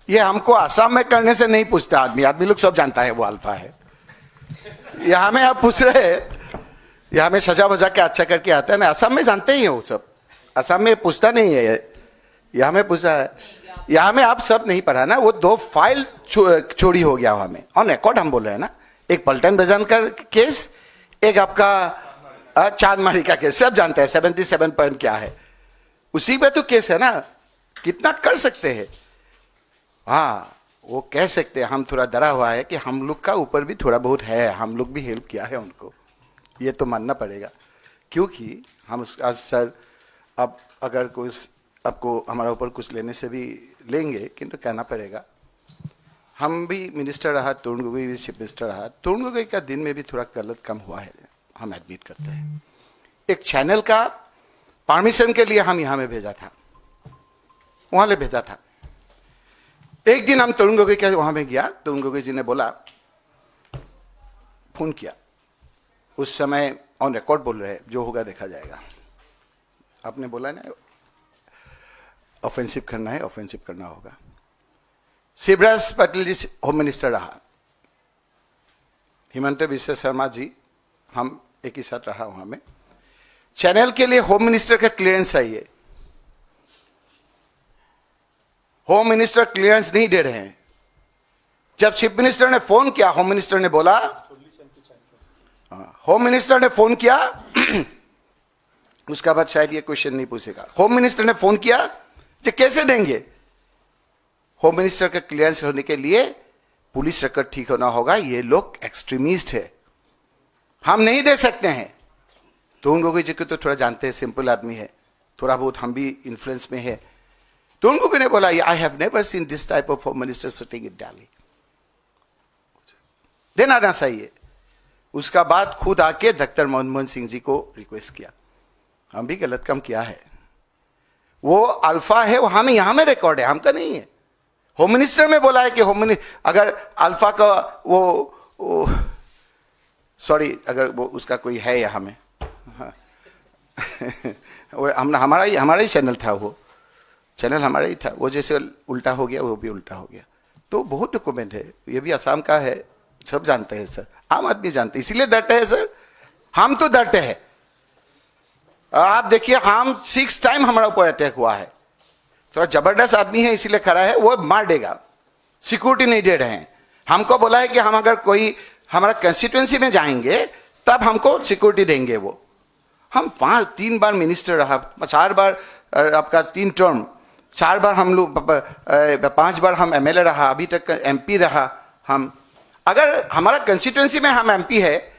ये हमको असम में करने से नहीं पूछता आदमी लोग सब जानता है वो अल्फा है। यहाँ में आप पूछ रहे हैं, यहाँ में सजा वजा के अच्छा करके आता है ना, असम में जानते ही है वो सब, असम में पूछता नहीं है, यहाँ में पूछा है। यहाँ में आप सब नहीं पढ़ा ना, वो 2 फाइल चोरी हो गया वहां में, ऑन रिकॉर्ड हम बोल रहे हैं ना, एक पलटन बजान का केस, एक आपका चांदमारी का केस, सब जानते हैं 77 पॉइंट क्या है, उसी पे तो केस है ना, कितना कर सकते हैं। हाँ वो कह सकते हैं, हम थोड़ा डरा हुआ है कि हम लोग का ऊपर भी थोड़ा बहुत है, हम लोग भी हेल्प किया है उनको, ये तो मानना पड़ेगा। क्योंकि हम सर अब अगर कुछ आपको हमारा ऊपर कुछ लेने से भी लेंगे, किंतु कहना पड़ेगा हम भी मिनिस्टर रहा, तरुण गोगोई भी चीफ मिनिस्टर रहा, तरुण गोगोई का दिन में भी थोड़ा गलत काम हुआ है, हम एडमिट करते हैं। एक चैनल का परमिशन के लिए हम यहाँ में भेजा था, वहाँ ले भेजा था। एक दिन हम तरुण गोगोई के वहाँ में गया, तरुण गोगोई जी ने बोला, फोन किया, उस समय ऑन रिकॉर्ड बोल रहे, जो होगा देखा जाएगा। आपने बोला ना ऑफेंसिव करना है, ऑफेंसिव करना होगा। शिवराज पटेल जी होम मिनिस्टर रहा, हेमंत बिस्वा शर्मा जी, हम एक ही साथ रहा वहां में। चैनल के लिए होम मिनिस्टर का क्लियरेंस चाहिए, होम मिनिस्टर क्लियरेंस नहीं दे रहे हैं। जब चीफ मिनिस्टर ने फोन किया, होम मिनिस्टर ने बोला, होम मिनिस्टर ने फोन किया, उसका बाद शायद ये क्वेश्चन नहीं पूछेगा। होम मिनिस्टर ने फोन किया कि कैसे देंगे, होम मिनिस्टर का क्लियरेंस होने के लिए पुलिस रिकॉर्ड ठीक होना होगा, ये लोग एक्सट्रीमिस्ट है, हम नहीं दे सकते हैं। तरुण गोगोई जी को तो थोड़ा जानते हैं, सिंपल आदमी है, थोड़ा बहुत हम भी इन्फ्लुएंस में है। तरुण गोगोई ने बोला, I have never seen this type of home minister sitting in Delhi, देना ना चाहिए। उसका बाद खुद आके डॉक्टर मनमोहन सिंह जी को रिक्वेस्ट किया, हम भी गलत काम किया है, वो अल्फा है, वो हमें यहां में रिकॉर्ड है, हमका नहीं है। होम मिनिस्टर में बोला है कि होम मिनिस्टर अगर अल्फा का वो सॉरी अगर वो उसका कोई है यहाँ में, हाँ। वो हमारा ही चैनल था, वो चैनल हमारा ही था, वो जैसे उल्टा हो गया वो भी उल्टा हो गया। तो बहुत डॉक्यूमेंट है, ये भी असम का है, सब जानते हैं सर, आम आदमी जानते, इसीलिए डरते हैं सर, हम तो डरते हैं। आप देखिए, हम 6 टाइम हमारा ऊपर अटैक हुआ है, थोड़ा जबरदस्त आदमी है इसीलिए खड़ा है, वो मार देगा, सिक्योरिटी नहीं दे रहे हैं। हमको बोला है कि हम अगर कोई हमारा कंस्टिट्यूएंसी में जाएंगे तब हमको सिक्योरिटी देंगे। वो हम 3 बार मिनिस्टर रहा, 4 बार आपका 3 टर्म, 4 बार हम लोग 5 बार हम एमएलए रहा, अभी तक एमपी रहा। हम अगर हमारा कंस्टिट्यूएंसी में हम एमपी है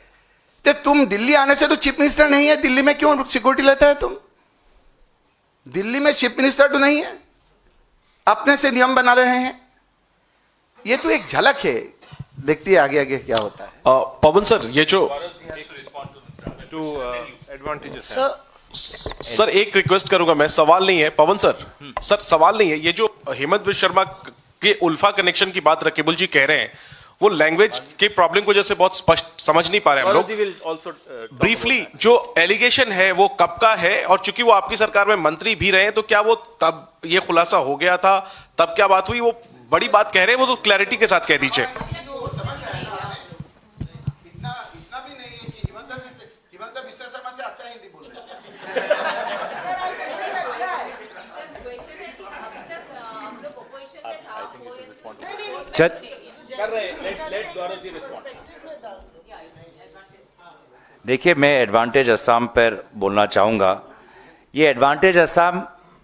तो तुम दिल्ली आने से तो चीफ मिनिस्टर नहीं है, दिल्ली में क्यों सिक्योरिटी लेता है तुम? दिल्ली में चीफ मिनिस्टर तो नहीं है, अपने से नियम बना रहे हैं। ये तो एक झलक है, देखती है आगे आगे क्या होता है। पवन सर, ये जो सर एक रिक्वेस्ट करूंगा मैं, सवाल नहीं है पवन सर, सर सवाल नहीं है, ये जो हेमंत बिस्वा शर्मा के उल्फा कनेक्शन की बात रकीबुल जी कह रहे हैं, वो लैंग्वेज के प्रॉब्लम को जैसे बहुत स्पष्ट समझ नहीं पा रहे हम लोग। ब्रीफली जो एलिगेशन है वो कब का है, और चूंकि वो आपकी सरकार में मंत्री भी रहे हैं, तो क्या वो तब ये खुलासा हो गया था, तब क्या बात हुई? वो बड़ी बात कह रहे हैं, वो तो क्लैरिटी के साथ कह दीजिए। इतना भी नहीं है कि हिमंत देखिए, मैं एडवांटेज असम पर बोलना चाहूँगा। ये एडवांटेज असम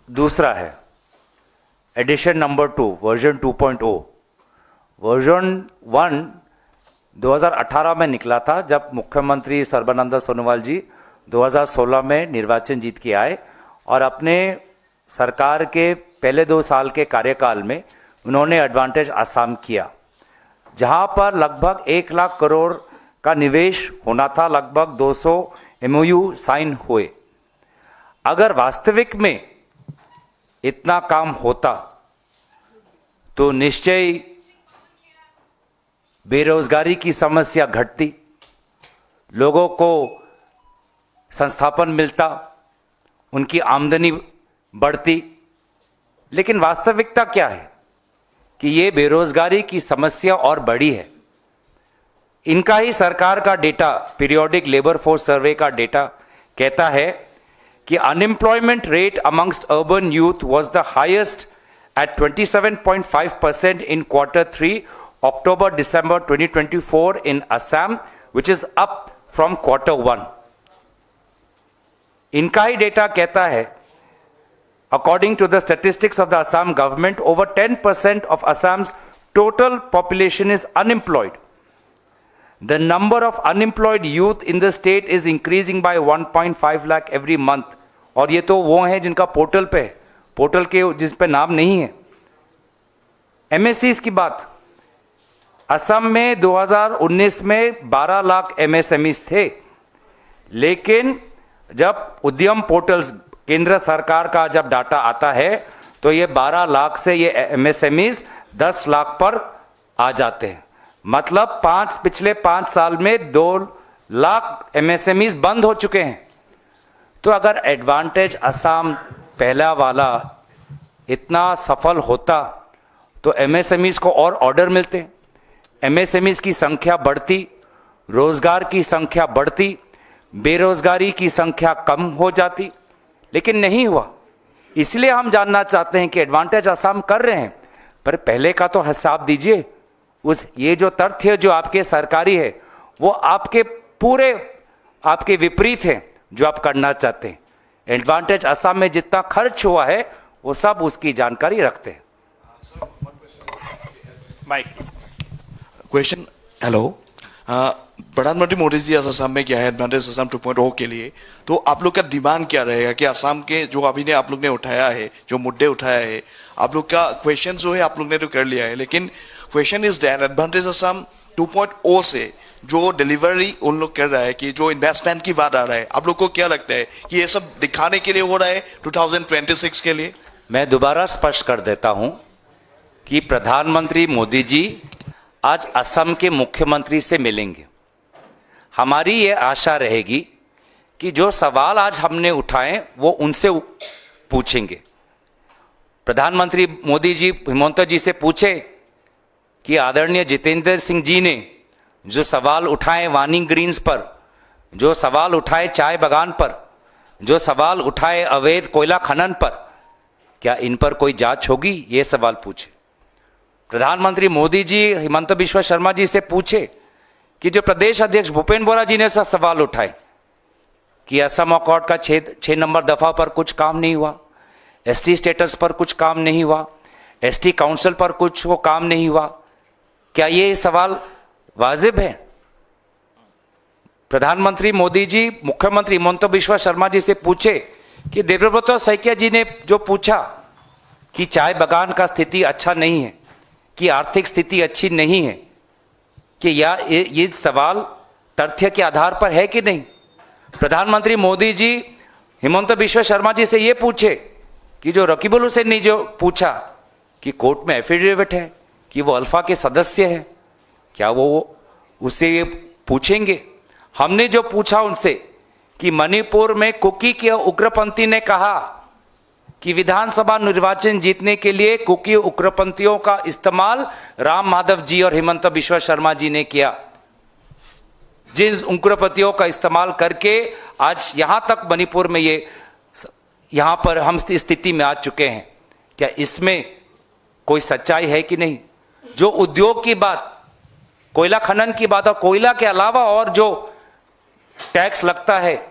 दूसरा है, एडिशन नंबर 2, वर्जन 2.0। वर्जन 1 2018 में निकला था, जब मुख्यमंत्री सर्बानंद सोनोवाल जी 2016 में निर्वाचन जीत के आए और अपने सरकार के पहले 2 साल के कार्यकाल में उन्होंने एडवांटेज असम किया, जहां पर लगभग 1 लाख करोड़ का निवेश होना था, लगभग 200 MOU साइन हुए। अगर वास्तविक में इतना काम होता तो निश्चय बेरोजगारी की समस्या घटती, लोगों को संस्थापन मिलता, उनकी आमदनी बढ़ती। लेकिन वास्तविकता क्या है कि ये बेरोजगारी की समस्या और बढ़ी है। इनका ही सरकार का data, periodic labour force survey का डेटा कहता है कि unemployment rate amongst urban youth was the highest at 27.5% in Q3 October-December 2024 in Assam, which is up from Q1. इनका ही डेटा कहता है, according to the statistics of the Assam government, over 10% of Assam's total population is unemployed. The number of unemployed youth in the state is increasing by 1.5 lakh every month. और ये तो वो हैं जिनका portal पे है, पोर्टल के जिस पे नाम नहीं है। MSCs की बात, असम में 2019 में 12 लाख MSMEs थे, लेकिन जब उद्यम पोर्टल्स केंद्र सरकार का जब डाटा आता है तो ये 12 लाख से ये MSMEs 10 लाख पर आ जाते हैं। मतलब पिछले 5 साल में 2 लाख MSMEs बंद हो चुके हैं। तो अगर एडवांटेज असम पहला वाला इतना सफल होता तो MSMEs को और ऑर्डर मिलते, MSMEs की संख्या बढ़ती, रोजगार की संख्या बढ़ती, बेरोजगारी की संख्या कम हो जाती, लेकिन नहीं हुआ। इसलिए हम जानना चाहते हैं कि एडवांटेज असम कर रहे हैं, पर पहले का तो हिसाब दीजिए। ये जो तथ्य जो आपके सरकारी है वो आपके पूरे आपके विपरीत है जो आप करना चाहते हैं। एडवांटेज असम में जितना खर्च हुआ है वो सब उसकी जानकारी रखते हैं। माइक क्वेश्चन, हेलो, प्रधानमंत्री मोदी जी आज असम में क्या है एडवांटेज असम 2.0 के लिए, तो आप लोग का डिमांड क्या रहेगा कि असम के जो अभी ने आप लोग ने उठाया है, जो मुद्दे उठाया है, आप लोग का क्वेश्चन जो है आप लोग ने तो कर लिया है, लेकिन question is that advantage Assam 2.0 से जो डिलीवरी उन लोग कर रहा है कि जो इन्वेस्टमेंट की बात आ रहा है, आप लोग को क्या लगता है कि ये सब दिखाने के लिए हो रहा है 2026 के लिए? मैं दोबारा स्पष्ट कर देता हूं कि प्रधानमंत्री मोदी जी आज असम के मुख्यमंत्री से मिलेंगे। हमारी ये आशा रहेगी कि जो सवाल आज हमने उठाए वो उनसे पूछेंगे। प्रधानमंत्री मोदी जी हिमंत जी से पूछे कि आदरणीय जितेंद्र सिंह जी ने जो सवाल उठाए वानी ग्रीन्स पर, जो सवाल उठाए चाय बागान पर, जो सवाल उठाए अवैध कोयला खनन पर, क्या इन पर कोई जांच होगी? ये सवाल पूछे। प्रधानमंत्री मोदी जी हिमंत बिश्व शर्मा जी से पूछे कि जो प्रदेश अध्यक्ष भूपेन बोरा जी ने सब सवाल उठाए कि असम अकॉर्ड का 6 नंबर दफा पर कुछ काम नहीं हुआ, ST स्टेटस पर कुछ काम नहीं हुआ, ST काउंसिल पर कुछ वो काम नहीं हुआ, क्या ये सवाल वाजिब है? प्रधानमंत्री मोदी जी मुख्यमंत्री हिमंत बिश्व शर्मा जी से पूछे कि देवेब्रत सैकिया जी ने जो पूछा कि चाय बागान का स्थिति अच्छा नहीं है, कि आर्थिक स्थिति अच्छी नहीं है, कि ये सवाल तथ्य के आधार पर है कि नहीं? प्रधानमंत्री मोदी जी हिमंत बिश्व शर्मा जी से ये पूछे कि जो रकीबुल हुसैन ने जो पूछा कि कोर्ट में एफिडेविट है कि वो अल्फा के सदस्य हैं, क्या वो उससे ये पूछेंगे? हमने जो पूछा उनसे कि मणिपुर में कुकी के उग्रपंथी ने कहा कि विधानसभा निर्वाचन जीतने के लिए कुकी उग्रपंथियों का इस्तेमाल राम माधव जी और हिमंत बिश्व शर्मा जी ने किया, जिन उग्रपंथियों का इस्तेमाल करके आज यहां तक मणिपुर में यहां पर हम स्थिति में आ चुके हैं, क्या इसमें कोई सच्चाई है कि नहीं? जो उद्योग की बात, कोयला खनन की बात, और कोयला के अलावा और जो टैक्स लगता है,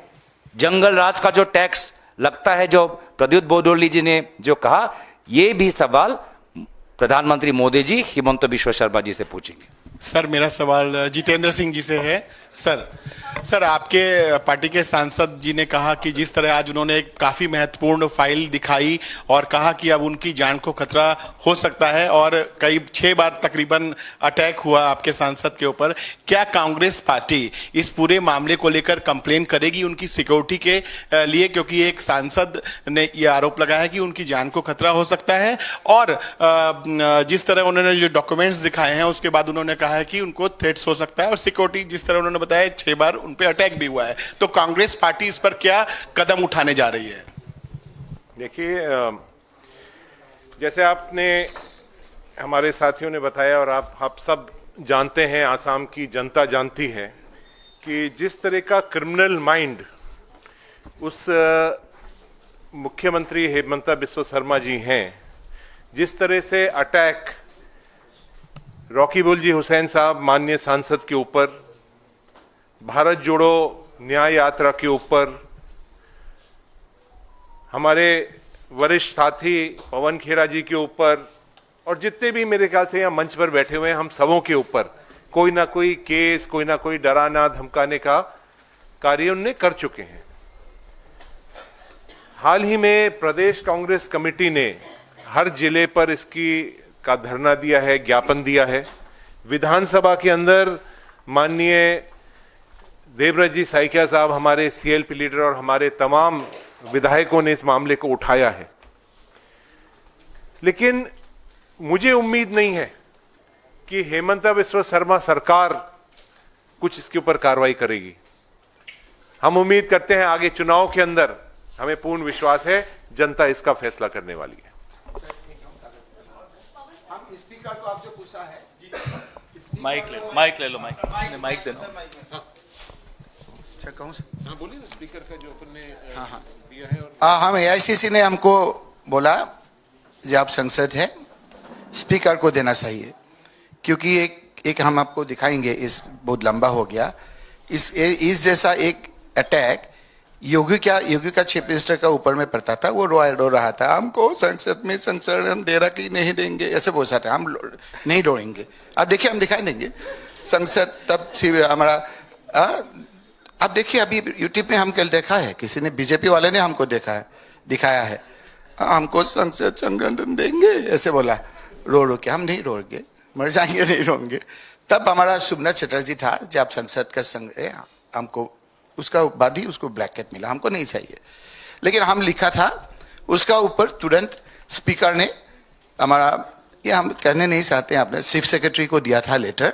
जंगल राज का जो टैक्स लगता है, जो प्रद्युत बोडोली जी ने जो कहा, ये भी सवाल प्रधानमंत्री मोदी जी हिमंत बिश्व शर्मा जी से पूछेंगे। सर मेरा सवाल जितेंद्र सिंह जी से है। सर आपके पार्टी के सांसद जी ने कहा कि जिस तरह आज उन्होंने एक काफ़ी महत्वपूर्ण फाइल दिखाई और कहा कि अब उनकी जान को खतरा हो सकता है, और कई 6 बार तकरीबन अटैक हुआ आपके सांसद के ऊपर, क्या कांग्रेस पार्टी इस पूरे मामले को लेकर कंप्लेन करेगी उनकी सिक्योरिटी के लिए? क्योंकि एक सांसद ने ये आरोप लगाया कि उनकी जान को खतरा हो सकता है, और जिस तरह उन्होंने जो डॉक्यूमेंट्स दिखाए हैं उसके बाद उन्होंने कहा है कि उनको थ्रेट्स हो सकता है, और सिक्योरिटी जिस तरह उन्होंने बताया 6 बार उन पे अटैक भी हुआ है। तो कांग्रेस पार्टी इस पर क्या कदम उठाने जा रही है? देखिए, जैसे आपने हमारे साथियों ने बताया और आप सब जानते हैं, आसाम की जनता जानती है कि जिस तरह का क्रिमिनल माइंड उस मुख्यमंत्री हेमंता बिस्वा शर्मा जी हैं, जिस तरह से अटैक रॉकीबुल जी हुसैन साहब माननीय सांसद के ऊपर, भारत जोड़ो न्याय यात्रा के ऊपर, हमारे वरिष्ठ साथी पवन खेरा जी के ऊपर, और जितने भी मेरे ख्याल से यहाँ मंच पर बैठे हुए हैं, हम सबों के ऊपर कोई ना कोई केस, कोई ना कोई डराना धमकाने का कार्य उन्होंने कर चुके हैं। हाल ही में प्रदेश कांग्रेस कमेटी ने हर जिले पर इसकी का धरना दिया है, ज्ञापन दिया है। विधानसभा के अंदर माननीय देवव्रत जी साइकिया साहब, हमारे सीएलपी लीडर, और हमारे तमाम विधायकों ने इस मामले को उठाया है। लेकिन मुझे उम्मीद नहीं है कि हेमंता बिस्वा शर्मा सरकार कुछ इसके ऊपर कार्रवाई करेगी। हम उम्मीद करते हैं आगे चुनाव के अंदर, हमें पूर्ण विश्वास है जनता इसका फैसला करने वाली है। हम स्पीकर को आप जो पूछा है, माइक ले लो, माइक देना। अच्छा कहूँ सर? हाँ बोलिए ना, स्पीकर का जो अपन ने दिया है। और हम AICC ने हमको बोला जब आप संसद है स्पीकर को देना चाहिए, क्योंकि एक हम आपको दिखाएंगे, इस बहुत लंबा हो गया, इस जैसा एक अटैक योगी का चीफ मिनिस्टर का ऊपर में पड़ता था, वो रो रहा था, हमको संसद में संरक्षण दे रहा कि नहीं देंगे, ऐसे बोल सकते हम नहीं डोरेंगे। अब देखिए हम दिखाई देंगे संसद तब हमारा अब देखिए अभी यूट्यूब में हम कल देखा है, किसी ने बीजेपी वाले ने हमको दिखाया है, हमको संसद संगठन देंगे ऐसे बोला, रो के। हम नहीं रोएंगे, मर जाएंगे, नहीं रोएंगे। तब हमारा सुमना चटर्जी था जब संसद का संघ हमको उसका बाद ही उसको ब्लैकेट मिला, हमको नहीं चाहिए। लेकिन हम लिखा था उसका ऊपर, तुरंत स्पीकर ने हमारा, ये हम कहने नहीं चाहते हैं, आपने चीफ सेक्रेटरी को दिया था लेटर,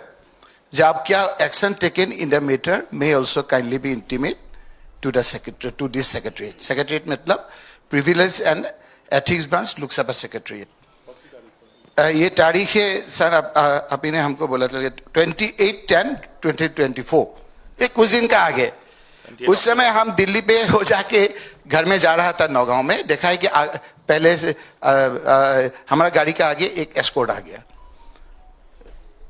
जब क्या action taken in the matter may also kindly be intimate to the secretary, to this secretariat. Secretariat मतलब privilege and ethics branch, Lok Sabha secretariat. ये तारीख है सर, अभी ने हमको बोला था 28/10/2024, ये कुछ दिन का आगे। उस समय हम दिल्ली पे हो जाके घर में जा रहा था नौगांव में, देखा है कि पहले से हमारा गाड़ी का आगे एक एस्कॉर्ट आ गया,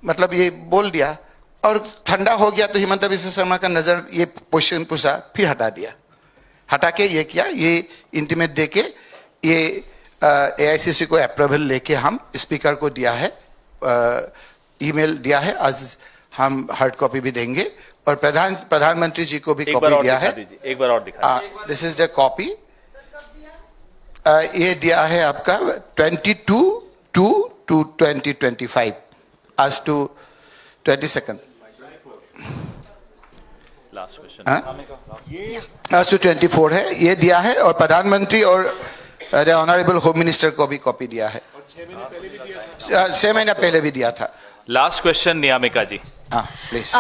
मतलब ये बोल दिया, और ठंडा हो गया तो हिमंता बिस्वा शर्मा का नजर ये क्वेश्चन पूछा, फिर हटा दिया, हटा के ये किया, ये इंटीमेट दे के ये AICC को अप्रूवल लेके हम स्पीकर को दिया है, ईमेल दिया है, आज हम हार्ड कॉपी भी देंगे, और प्रधानमंत्री जी को भी कॉपी दिया है। एक बार और दिखा। दिस इज द कॉपी, ये दिया है आपका 22/2/2025 आज टू 22nd लास्ट क्वेश्चन, आज टू 24 है, ये दिया है, और प्रधानमंत्री और ऑनरेबल होम मिनिस्टर को भी कॉपी दिया है, 6 महीना पहले भी दिया था। लास्ट क्वेश्चन नियामिका जी। हाँ प्लीज।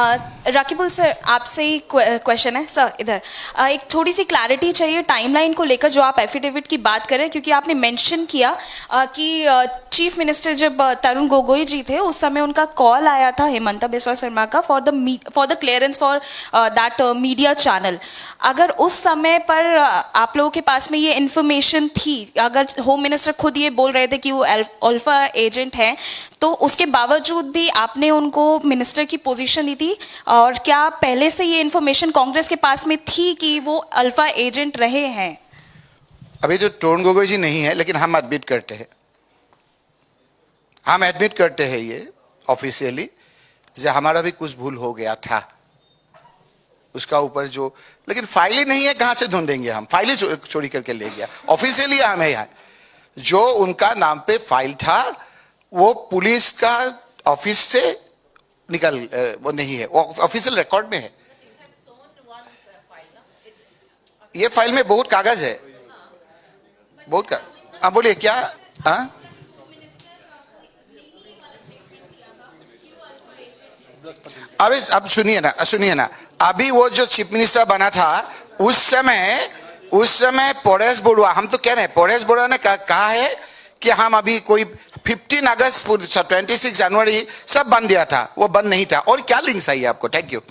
राकीबुल सर, आपसे ही क्वेश्चन है सर इधर। एक थोड़ी सी क्लैरिटी चाहिए टाइमलाइन को लेकर जो आप एफिडेविट की बात करें, क्योंकि आपने मेंशन किया कि चीफ मिनिस्टर जब तरुण गोगोई जी थे उस समय उनका कॉल आया था हेमंता बिस्वा शर्मा का for the clearance for that media channel. अगर उस समय पर आप लोगों के पास में ये इन्फॉर्मेशन थी, अगर होम मिनिस्टर खुद ये बोल रहे थे कि वो अल्फा एजेंट हैं, तो उसके बावजूद भी आपने उनको मिनिस्टर की पोजीशन दी थी? और क्या पहले से ये इन्फॉर्मेशन कांग्रेस के पास में थी कि वो अल्फा एजेंट रहे हैं? अभी तो तरुण गोगोई जी नहीं है, लेकिन हम एडमिट करते हैं, हम एडमिट करते हैं ये ऑफिशियली, जो हमारा भी कुछ भूल हो गया था उसका ऊपर जो, लेकिन फाइल ही नहीं है, कहां से ढूंढेंगे हम? फाइल ही चोरी करके ले गया। ऑफिशियली हम है यहाँ, जो उनका नाम पे फाइल था वो पुलिस का ऑफिस से निकल, वो नहीं है, वो ऑफिशियल रिकॉर्ड में है। ये फाइल में बहुत कागज है, बहुत का। हाँ बोलिए क्या? हाँ अभी अब सुनिए ना, अभी वो जो चीफ मिनिस्टर बना था उस समय परेश बरुआ, हम तो कह रहे हैं परेश बरुआ ने कहा है कि हम अभी कोई 15 अगस्त 26 जनवरी सब बंद दिया था, वो बंद नहीं था। और क्या लिंक चाहिए आपको? Thank you.